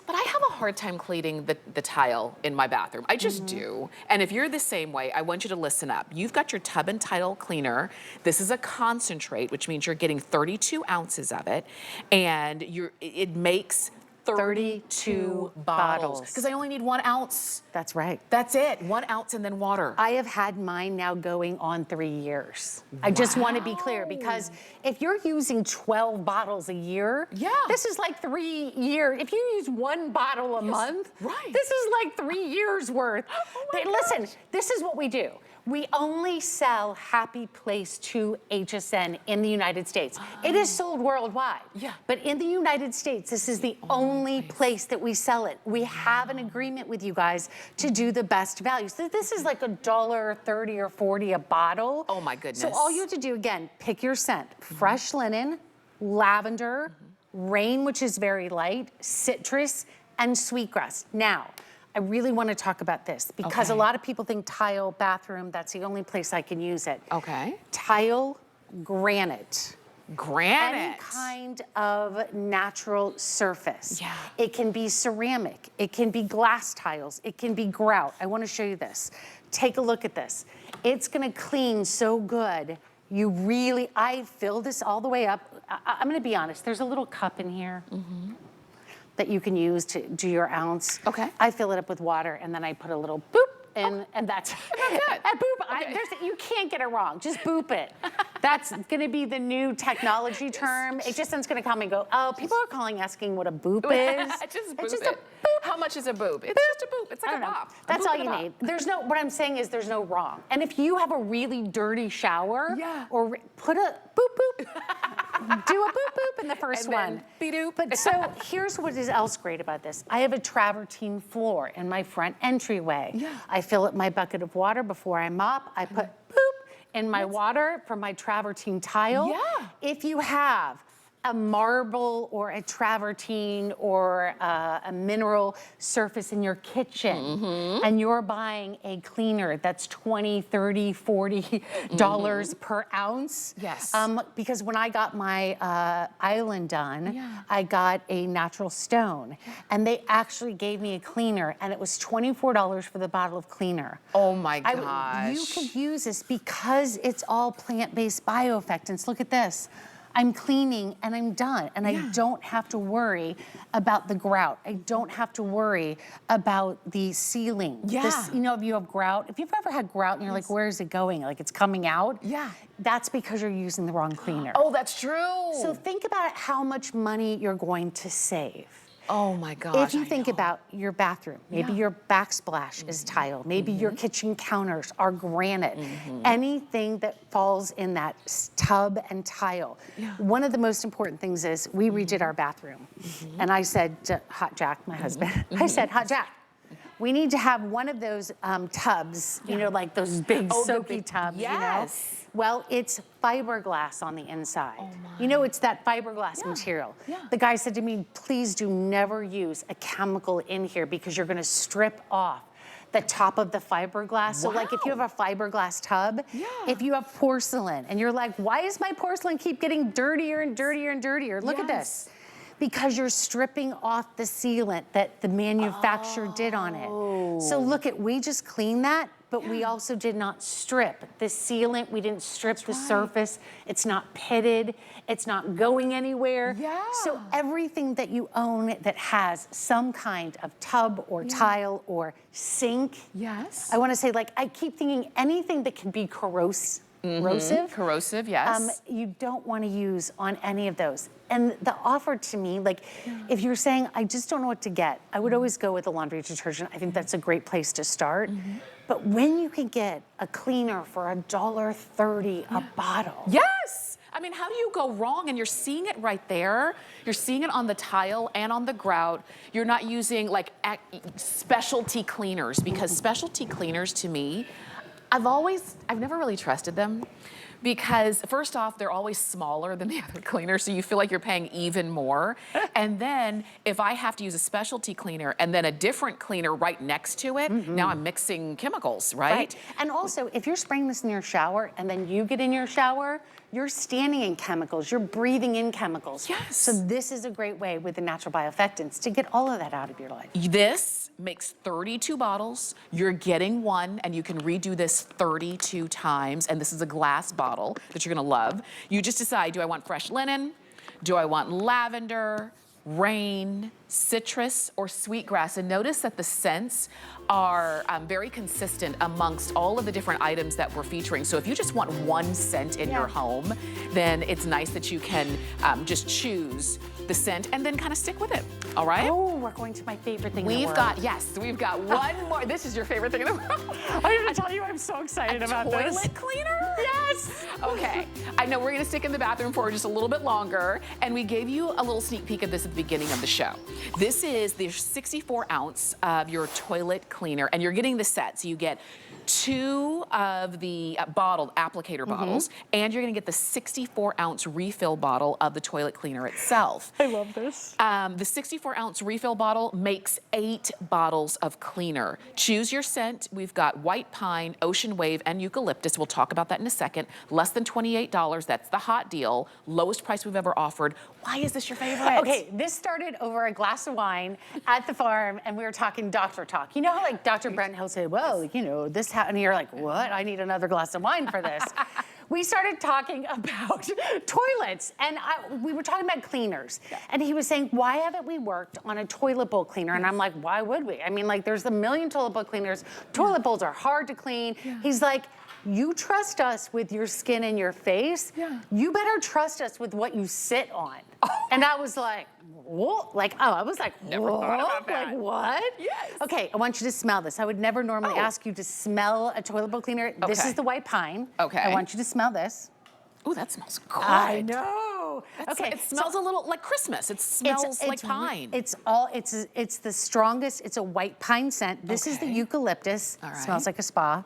but I have a hard time cleaning the tile in my bathroom. I just do. And if you're the same way, I want you to listen up. You've got your tub and tile cleaner. This is a concentrate, which means you're getting 32 ounces of it, and it makes 32 bottles. Because I only need 1 ounce. That's right. That's it. 1 ounce and then water. I have had mine now going on 3 years. I just want to be clear because if you're using 12 bottles a year, this is like 3 years. If you use 1 bottle a month, this is like 3 years worth. Listen, this is what we do. We only sell Happy Place to HSN in the United States. It is sold worldwide. But in the United States, this is the only place that we sell it. We have an agreement with you guys to do the best value. So this is like $1.30 or $1.40 a bottle. Oh my goodness. So all you have to do, again, pick your scent. Fresh linen, lavender, rain, which is very light, citrus, and sweetgrass. Now, I really want to talk about this because a lot of people think tile, bathroom, that's the only place I can use it. Tile, granite. Granite. Any kind of natural surface. It can be ceramic. It can be glass tiles. It can be grout. I want to show you this. Take a look at this. It's going to clean so good. I fill this all the way up. I'm going to be honest. There's a little cup in here. that you can use to do your ounce. Okay. I fill it up with water and then I put a little boop and that's it. Boop. You can't get it wrong. Just boop it. That's going to be the new technology term. HSN's going to come and go, oh, people are calling asking what a boop is. Just it's just boop a it. boop. How much is a boop? It's just a boop. It's like a bop. That's all you need. There's no, what I'm saying is there's no wrong. And if you have a really dirty shower, or put a boop boop, do a boop boop in the first And then one. be-doop. But so here's what is else great about this. I have a travertine floor in my front entryway. Yeah. I fill up my bucket of water before I mop. I put boop in my water from my travertine tile. Yeah. If you have a marble or a travertine or a mineral surface in your kitchen and you're buying a cleaner that's $20, $30, $40 per ounce. Yes. Because when I got my island done, I got a natural stone and they actually gave me a cleaner and it was $24 for the bottle of cleaner. Oh my gosh. You can use this because it's all plant-based bioeffectants. Look at this. I'm cleaning and I'm done. And I don't have to worry about the grout. I don't have to worry about the sealing. Yeah. This, you know, if you have grout, if you've ever had grout and you're like, where is it going? Like it's coming out. Yeah. That's because you're using the wrong cleaner. Oh, that's true. So think about how much money you're going to save. Oh my gosh. If you think about your bathroom, maybe your backsplash is tile, maybe your kitchen counters are granite, anything that falls in that tub and tile. One of the most important things is we redid our bathroom. And I said to Hot Jack, my husband, I said, Hot Jack, we need to have one of those tubs, you know, like those big soaky tubs, you know? Well, it's fiberglass on the inside. You know, it's that fiberglass material. The guy said to me, please do never use a chemical in here because you're gonna strip off the top of the fiberglass. So like if you have a fiberglass tub, if you have porcelain and you're like, why does my porcelain keep getting dirtier and dirtier and dirtier? Look at this. Because you're stripping off the sealant that the manufacturer did on it. So look at, we just cleaned that, but we also did not strip the sealant. We didn't strip the surface. It's not pitted. It's not going anywhere. So everything that you own that has some kind of tub or tile or sink. I want to say, like, I keep thinking anything that can be corrosive. Corrosive, yes. You don't want to use on any of those. And the offer to me, like, if you're saying, I just don't know what to get, I would always go with a laundry detergent. I think that's a great place to start. But when you can get a cleaner for $1.30 a bottle. Yes! I mean, how do you go wrong? And you're seeing it right there. You're seeing it on the tile and on the grout. You're not using like specialty cleaners because specialty cleaners to me, I've never really trusted them because first off, they're always smaller than the other cleaners, so you feel like you're paying even more. And then if I have to use a specialty cleaner and then a different cleaner right next to it, now I'm mixing chemicals, right? And also, if you're spraying this in your shower and then you get in your shower, you're standing in chemicals, you're breathing in chemicals. So this is a great way with the natural bioeffectants to get all of that out of your life. This makes 32 bottles. You're getting one, and you can redo this 32 times, and this is a glass bottle that you're gonna love. You just decide, do I want fresh linen? Do I want lavender, rain, citrus, or sweetgrass? And notice that the scents are very consistent amongst all of the different items that we're featuring. So if you just want one scent in your home, then it's nice that you can just choose the scent and then kind of stick with it, all right? Oh, we're going to my favorite thing in the world. We've got one more. This is your favorite thing in the world. I have to tell you, I'm so excited about this. Toilet cleaner? Yes. Okay, I know we're gonna stick in the bathroom for just a little bit longer, and we gave you a little sneak peek of this at the beginning of the show. This is the 64 ounce of your toilet cleaner, and you're getting the set. So you get 2 of the bottled applicator bottles, and you're gonna get the 64 ounce refill bottle of the toilet cleaner itself. I love this. The 64 ounce refill bottle makes 8 bottles of cleaner. Choose your scent. We've got white pine, ocean wave, and eucalyptus. We'll talk about that in a second. Less than $28, that's the hot deal. Lowest price we've ever offered. Why is this your favorite? Okay, this started over a glass of wine at the farm, and we were talking doctor talk. You know how like Dr. Brent, he'll say, well, you know, this and you're like, what? I need another glass of wine for this. we started talking about toilets, and we were talking about cleaners. And he was saying, why haven't we worked on a toilet bowl cleaner? And I'm like, why would we? I mean, like, there's a million toilet bowl cleaners. Toilet bowls are hard to clean. He's like, you trust us with your skin and your face. You better trust us with what you sit on. And I was like, what? Like, oh, I was like, Never thought about that. Like, what? Yes. Okay, I want you to smell this. I would never normally ask you to smell a toilet bowl cleaner. This is the white pine. Okay. I want you to smell this. Oh, that smells good. I know. Okay, it smells a little like Christmas. It smells like pine. It's the strongest. It's a white pine scent. This is the eucalyptus. All right. Smells like a spa.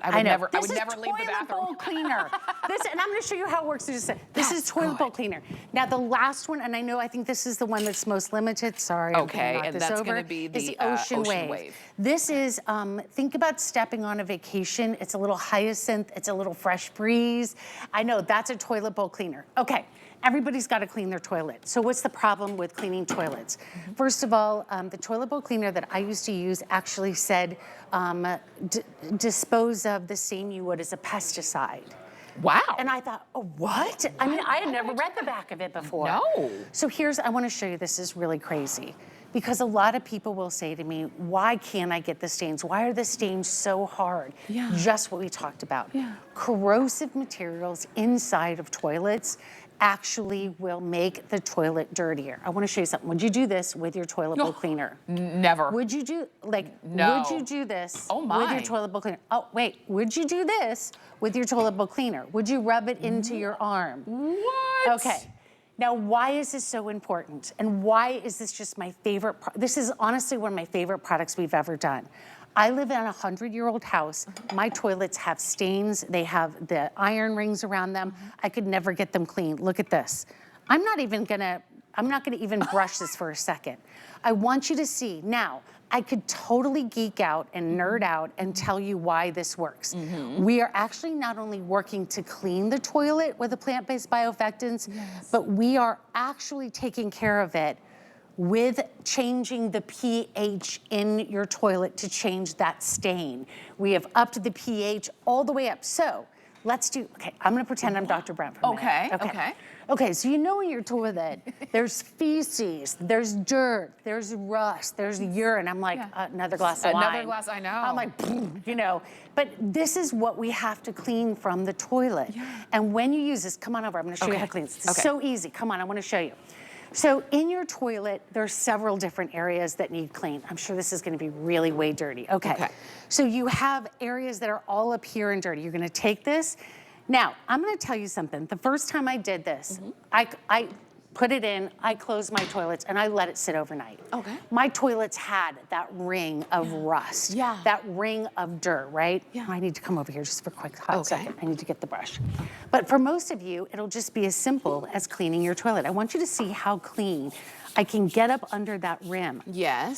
I would never This leave the bathroom. is toilet bowl cleaner. And I'm going to show you how it works. This is toilet bowl cleaner. Now the last one, and I think this is the one that's most limited. Sorry, okay, I'm gonna knock and this that's over. going to be is the ocean wave. This is think about stepping on a vacation. It's a little hyacinth. It's a little fresh breeze. I know that's a toilet bowl cleaner. Okay. Everybody's got to clean their toilet. So what's the problem with cleaning toilets? First of all, the toilet bowl cleaner that I used to use actually said dispose of the same you would as a pesticide. Wow. And I thought, oh, what? I mean, I had never read the back of it before. No. So I want to show you, this is really crazy. Because a lot of people will say to me, why can't I get the stains? Why are the stains so hard? Just what we talked about. Corrosive materials inside of toilets actually will make the toilet dirtier. I want to show you something. Would you do this with your toilet bowl cleaner? Never. Would you do, No. would you do this Oh my. with your toilet bowl cleaner? Oh, wait, would you do this with your toilet bowl cleaner? Would you rub it into your arm? What? Okay. Now, why is this so important? And why is this just my favorite? This is honestly one of my favorite products we've ever done. I live in a 100-year-old house. My toilets have stains. They have the iron rings around them. I could never get them clean. Look at this. I'm not gonna even brush this for a second. I want you to see. Now, I could totally geek out and nerd out and tell you why this works. We are actually not only working to clean the toilet with the plant-based bioeffectants, but we are actually taking care of it with changing the pH in your toilet to change that stain. We have upped the pH all the way up. So okay, I'm gonna pretend I'm Dr. Brent for a minute. Okay, so you know in your toilet, there's feces, there's dirt, there's rust, there's urine. I'm like, another glass of wine. Another glass, I know. I'm like, you know. But this is what we have to clean from the toilet. And when you use this, come on over, I'm gonna show you how to clean this. It's so easy, come on, I wanna show you. So in your toilet, there's several different areas that need cleaned. I'm sure this is gonna be really way dirty. Okay. So you have areas that are all up here and dirty. You're gonna take this. Now, I'm gonna tell you something. The first time I did this, I put it in, I closed my toilets, and I let it sit overnight. My toilets had that ring of rust, that ring of dirt, right? I need to come over here just for a quick hot second. I need to get the brush. But for most of you, it'll just be as simple as cleaning your toilet. I want you to see how clean I can get up under that rim.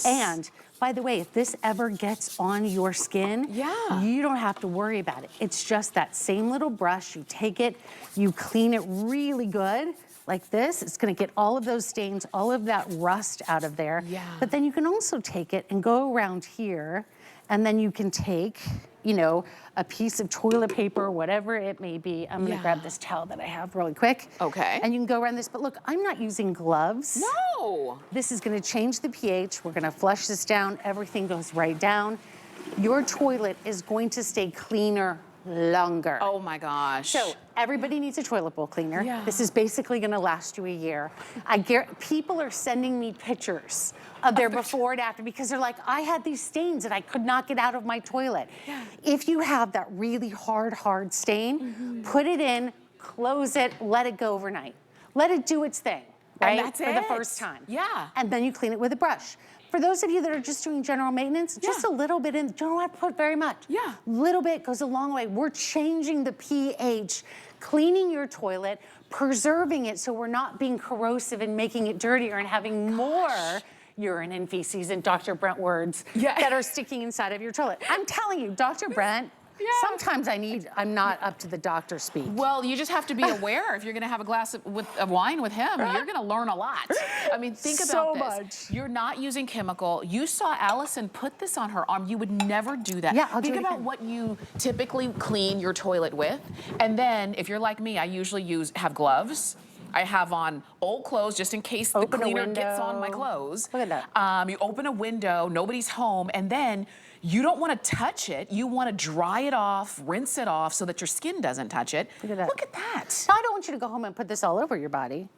And by the way, if this ever gets on your skin, you don't have to worry about it. It's just that same little brush, you take it, you clean it really good, like this. It's gonna get all of those stains, all of that rust out of there. But then you can also take it and go around here, and then you can take, you know, a piece of toilet paper, whatever it may be. I'm gonna grab this towel that I have really quick. And you can go around this, but look, I'm not using gloves. No. This is gonna change the pH. We're gonna flush this down. Everything goes right down. Your toilet is going to stay cleaner longer. Oh my gosh. So everybody needs a toilet bowl cleaner. This is basically gonna last you a year. People are sending me pictures of their before and after because they're like, I had these stains that I could not get out of my toilet. If you have that really hard stain, put it in, close it, let it go overnight. Let it do its thing, right? And that's For the first time. And then you clean it with a brush. For those of you that are just doing general maintenance, just a little bit in, don't have to put very much. Little bit goes a long way. We're changing the pH, cleaning your toilet, preserving it so we're not being corrosive and making it dirtier and having more urine and feces and Dr. Brent words that are sticking inside of your toilet. I'm telling you, Dr. Brent, Sometimes I'm not up to the doctor speak. Well, you just have to be aware if you're going to have a glass of wine with him, you're going to learn a lot. I mean, think about this. Much. You're not using chemical. You saw Allison put this on her arm. You would never do that. Yeah, I'll do Think it about again. what you typically clean your toilet with. And then if you're like me, I usually have gloves. I have on old clothes just in case the cleaner gets on my clothes. Look at that. You open a window, nobody's home, and then you don't want to touch it. You want to dry it off, rinse it off so that your skin doesn't touch it. Look at that. Look at that. Now, I don't want you to go home and put this all over your body.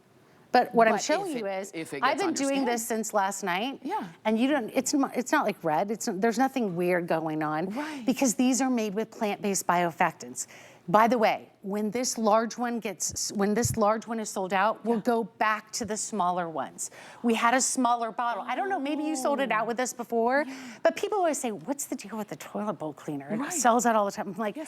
But what I'm showing you is, if it I've gets been on your doing skin. this since last night. Yeah. And you don't, it's not like red. There's nothing weird going on. Right. Because these are made with plant-based bioeffectants. By the way, when this large one is sold out, we'll go back to the smaller ones. We had a smaller bottle. I don't know, maybe you sold it out with us before, but people always say, what's the deal with the toilet bowl cleaner? It sells out all the time. I'm like,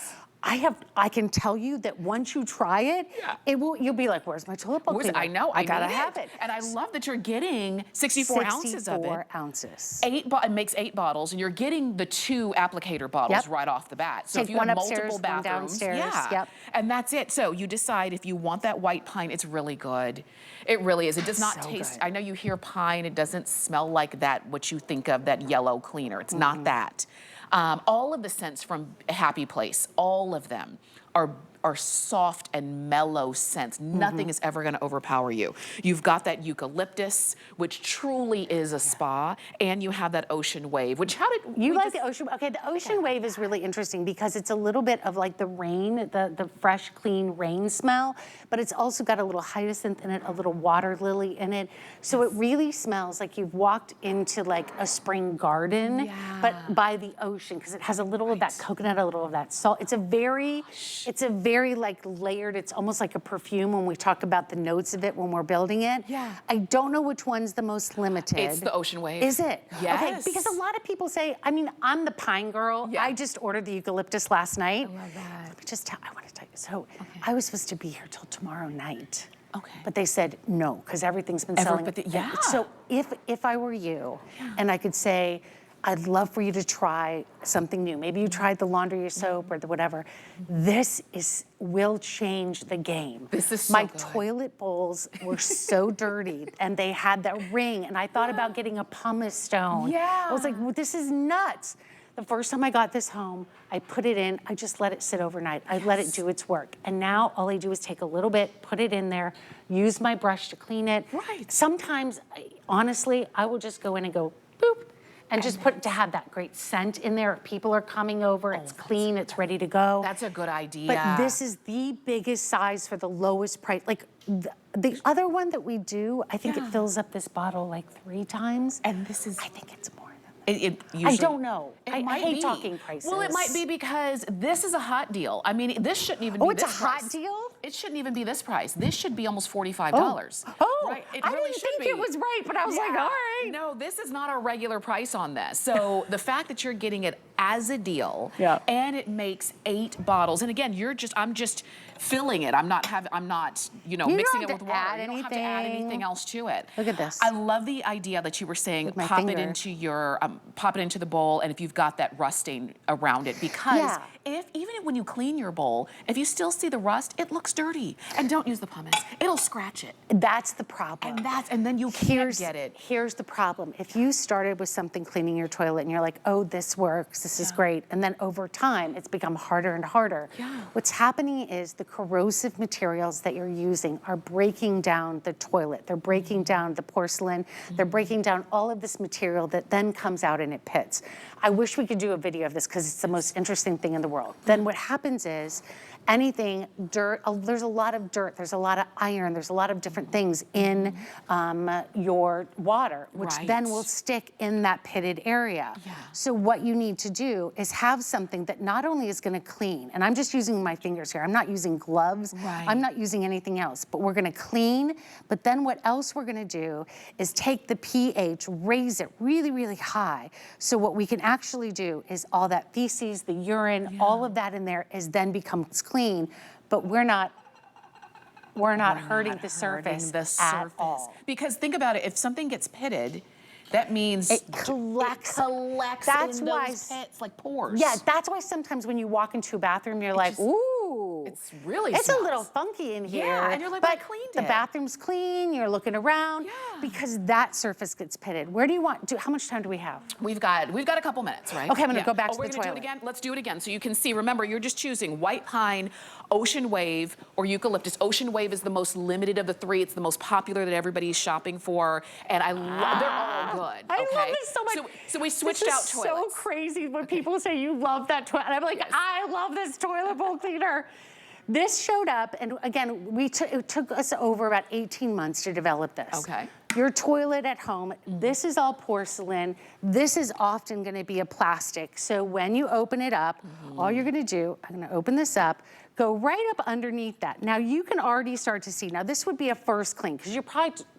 I can tell you that once you try it, you'll be like, where's my toilet bowl cleaner? I know, I gotta need have it. And I love that you're getting 64 ounces of it. 64 ounces. It makes 8 bottles, and you're getting the 2 applicator bottles right off the bat. So Take if you one have upstairs, multiple one bathrooms, downstairs. Yep. and that's it. So you decide if you want that white pine. It's really good. It really is. It does not taste. good. I know you hear pine. It doesn't smell like that. What you think of that yellow cleaner. It's not that. All of the scents from Happy Place, all of them are soft and mellow scents. Nothing is ever going to overpower you. You've got that eucalyptus, which truly is a spa, and you have that ocean wave, which You like the ocean? Okay, the ocean wave is really interesting because it's a little bit of like the rain, the fresh, clean rain smell, but it's also got a little hyacinth in it, a little water lily in it. So it really smells like you've walked into like a spring garden, but by the ocean, because it has a little of that coconut, a little of that salt. It's a very like layered, it's almost like a perfume when we talk about the notes of it when we're building it. Yeah. I don't know which one's the most limited. It's the ocean wave. Is it? Yes. Okay, because a lot of people say, I mean, I'm the pine girl. Yeah. I just ordered the eucalyptus last night. I love that. Let me just I want to tell you. So I was supposed to be here till tomorrow night. Okay. But they said no, because everything's been selling. Yeah. So if I were you, and I could say, I'd love for you to try something new. Maybe you tried the laundry soap or the whatever. This will change the game. This is so My good. toilet bowls were so dirty, and they had that ring, and I thought about getting a pumice stone. Yeah. I was like, well, this is nuts. The first time I got this home, I put it in, I just let it sit overnight. I let it do its work. And now all I do is take a little bit, put it in there, use my brush to clean it. Right. Sometimes, honestly, I will just go in and go, boop, and just to have that great scent in there. If people are coming over, it's clean, it's ready to go. That's a good idea. But this is the biggest size for the lowest price. Like the other one that we do, I think it fills up this bottle like 3 times. And this is. I think it's more. It usually, I don't know. I might hate be. talking prices. Well, it might be because this is a hot deal. I mean, this shouldn't even be Oh, it's this a hot price. deal? It shouldn't even be this price. This should be almost $45. Oh, right? It I really didn't should think be. it was right, but I was like, all right. No, this is not a regular price on this. So the fact that you're getting it as a deal, and it makes 8 bottles, and again, I'm just filling it. I'm not You mixing don't it have with to water. add You don't have to add anything. anything else to it. Look at this. I love the idea that you were saying With my pop it finger. into your pop it into the bowl, and if you've got that rust stain around it, because even when you clean your bowl, if you still see the rust, it looks dirty. And don't use the pumice. It'll scratch it. That's the problem. And then you can't get it. Here's the problem. If you started with something cleaning your toilet and you're like, oh, this works, this is great, and then over time it's become harder and harder. What's happening is the corrosive materials that you're using are breaking down the toilet. They're breaking down the porcelain. They're breaking down all of this material that then comes out and it pits. I wish we could do a video of this because it's the most interesting thing in the world. Then what happens is anything, dirt, there's a lot of dirt, there's a lot of iron, there's a lot of different things in your water, which then will stick in that pitted area. So what you need to do is have something that not only is gonna clean, and I'm just using my fingers here, I'm not using gloves, I'm not using anything else, but we're gonna clean, but then what else we're gonna do is take the pH, raise it really, really high. So what we can actually do is all that feces, the urine, all of that in there is then becomes clean, but we're not hurting the surface at all. Because think about it, if something gets pitted, That means it collects. That's in those pits like pores. Yeah, that's why sometimes when you walk into a bathroom, you're like, ooh. It's really It's smells. a little funky in here. Yeah, and you're like, but I cleaned the it. bathroom's clean, you're looking around, because that surface gets pitted. Where do you want, how much time do we have? We've got a couple minutes, right? Okay, I'm gonna go back to the we're gonna do toilet. it again? Let's do it again. So you can see, remember, you're just choosing white pine, ocean wave, or eucalyptus. Ocean wave is the most limited of the three. It's the most popular that everybody's shopping for, and I love, they're all good. I okay? love this so much. So we switched this out is toilets. so crazy when people say you love that toilet. And I'm like, I love this toilet bowl cleaner. This showed up, and again, it took us over about 18 months to develop this. Okay. Your toilet at home, this is all porcelain. This is often gonna be a plastic. So when you open it up, all you're gonna do, I'm gonna open this up, go right up underneath that. Now you can already start to see, now this would be a first clean, because you're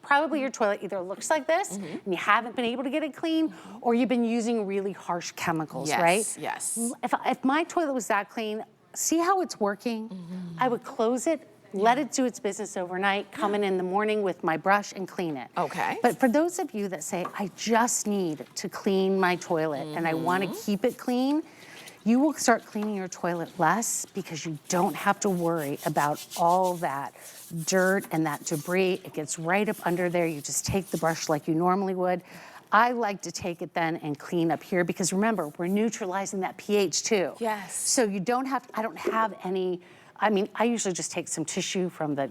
probably your toilet either looks like this, and you haven't been able to get it clean, or you've been using really harsh chemicals, right? Yes. If my toilet was that clean, see how it's working? I would close it, let it do its business overnight, come in the morning with my brush and clean it. Okay. But for those of you that say, I just need to clean my toilet and I want to keep it clean, you will start cleaning your toilet less because you don't have to worry about all that dirt and that debris. It gets right up under there. You just take the brush like you normally would. I like to take it then and clean up here because remember, we're neutralizing that pH too. Yes. So you don't have, I don't have any, I mean, I usually just take some tissue from the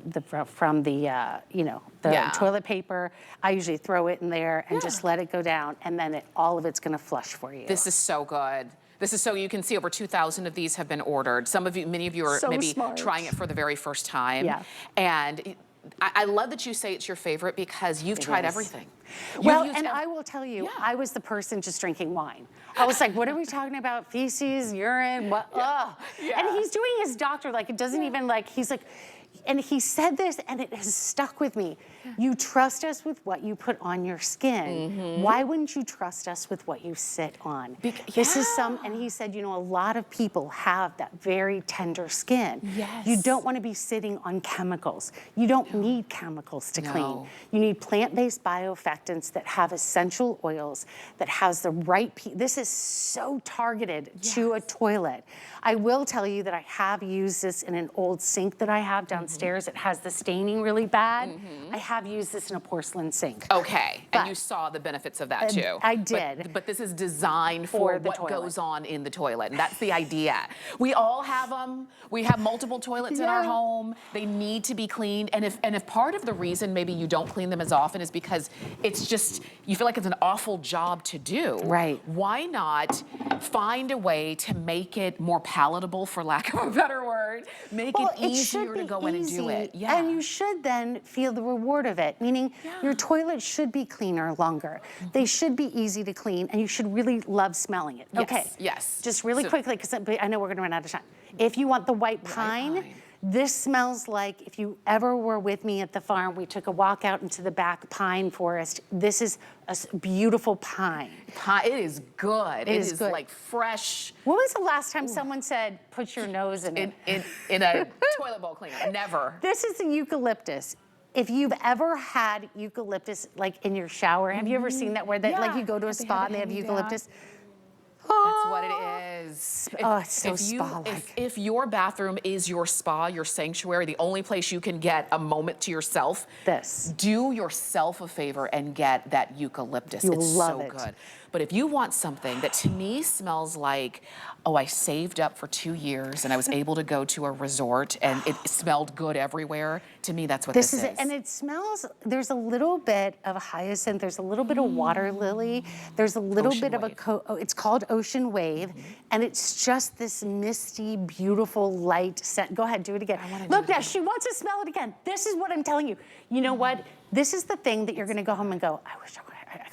toilet paper. I usually throw it in there and just let it go down, and then all of it's gonna flush for you. This is so good. This is so, you can see over 2,000 of these have been ordered. Many of you are maybe trying it for the very first time. Yeah. And I love that you say it's your favorite because you've tried everything. Well, and I will tell you, I was the person just drinking wine. I was like, what are we talking about? Feces, urine, what? Ugh. And he's doing his doctor, like it doesn't even like, he's like, and he said this and it has stuck with me. You trust us with what you put on your skin. Why wouldn't you trust us with what you sit on? This is and he said, you know, a lot of people have that very tender skin. Yes. You don't want to be sitting on chemicals. You don't need chemicals to clean. You need plant-based bioeffectants that have essential oils, that has the right, this is so targeted to a toilet. I will tell you that I have used this in an old sink that I have downstairs. It has the staining really bad. I have used this in a porcelain sink. Okay, and you saw the benefits of that too. I did. But this is designed for what goes on in the toilet, and that's the idea. We all have them. We have multiple toilets in our home. They need to be cleaned, and if part of the reason maybe you don't clean them as often is because it's just, you feel like it's an awful job to do. Right. Why not find a way to make it more palatable, for lack of a better word, make it easier to go in and do it. Yeah. And you should then feel the reward of it, meaning your toilet should be cleaner longer. They should be easy to clean, and you should really love smelling it. Okay. Yes. Just really quickly, because I know we're going to run out of time. If you want the white pine, this smells like, if you ever were with me at the farm, we took a walk out into the back pine forest. This is a beautiful pine. It is good. It is good. like fresh. When was the last time someone said, put your nose in it? In a toilet bowl cleaner. Never. This is the eucalyptus. If you've ever had eucalyptus like in your shower, have you ever seen that where like you go to a spa and they have eucalyptus? That's what it is. It's so spa-like. If your bathroom is your spa, your sanctuary, the only place you can get a moment to yourself, do yourself a favor and get that eucalyptus. It's so good. But if you want something that to me smells like, oh, I saved up for 2 years and I was able to go to a resort and it smelled good everywhere, to me that's what this is. And it smells, there's a little bit of hyacinth, there's a little bit of water lily, there's a little bit of it's called Ocean Wave, and it's just this misty, beautiful, light scent. Go ahead, do it again. Look now, she wants to smell it again. This is what I'm telling you. You know what? This is the thing that you're gonna go home and go, I wish I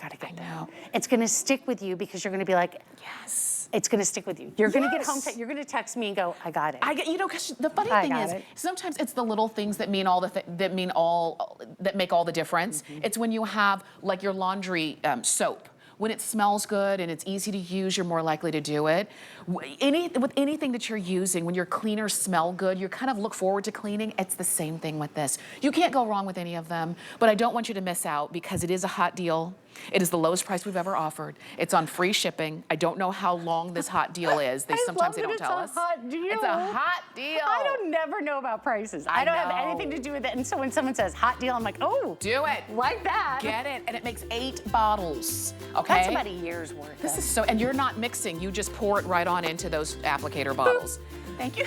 gotta get that. It's gonna stick with you because you're gonna be like, yes. It's gonna stick with you. You're gonna get home, you're gonna text me and go, I got it. You know, because the funny thing is, sometimes it's the little things that mean that make all the difference. It's when you have like your laundry soap when it smells good and it's easy to use, you're more likely to do it. With anything that you're using, when your cleaners smell good, you kind of look forward to cleaning. It's the same thing with this. You can't go wrong with any of them, but I don't want you to miss out because it is a hot deal. It is the lowest price we've ever offered. It's on free shipping. I don't know how long this hot deal is. Sometimes they don't tell us. It's a hot deal. It's a hot deal. I don't never know about prices. I don't have anything to do with it. And so when someone says hot deal, I'm like, oh, do it. Like that. Get it. And it makes 8 bottles. Okay. That's about a year's worth. This is so, and you're not mixing. You just pour it right on into those applicator bottles. Thank you.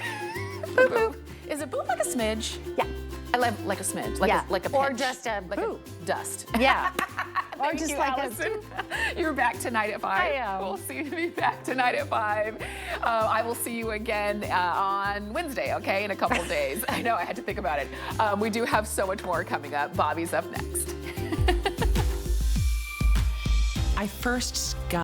Boop, boop. Is it boop like a smidge? Yeah. I love like a smidge, like a pinch. Or just a like boop. A dust. Yeah. Or Thank just you, like Allison. You're back tonight at 5. I am. We'll see you back tonight at 5. I will see you again on Wednesday, okay, in a couple of days. I know, I had to think about it. We do have so much more coming up. Bobby's up next. I first got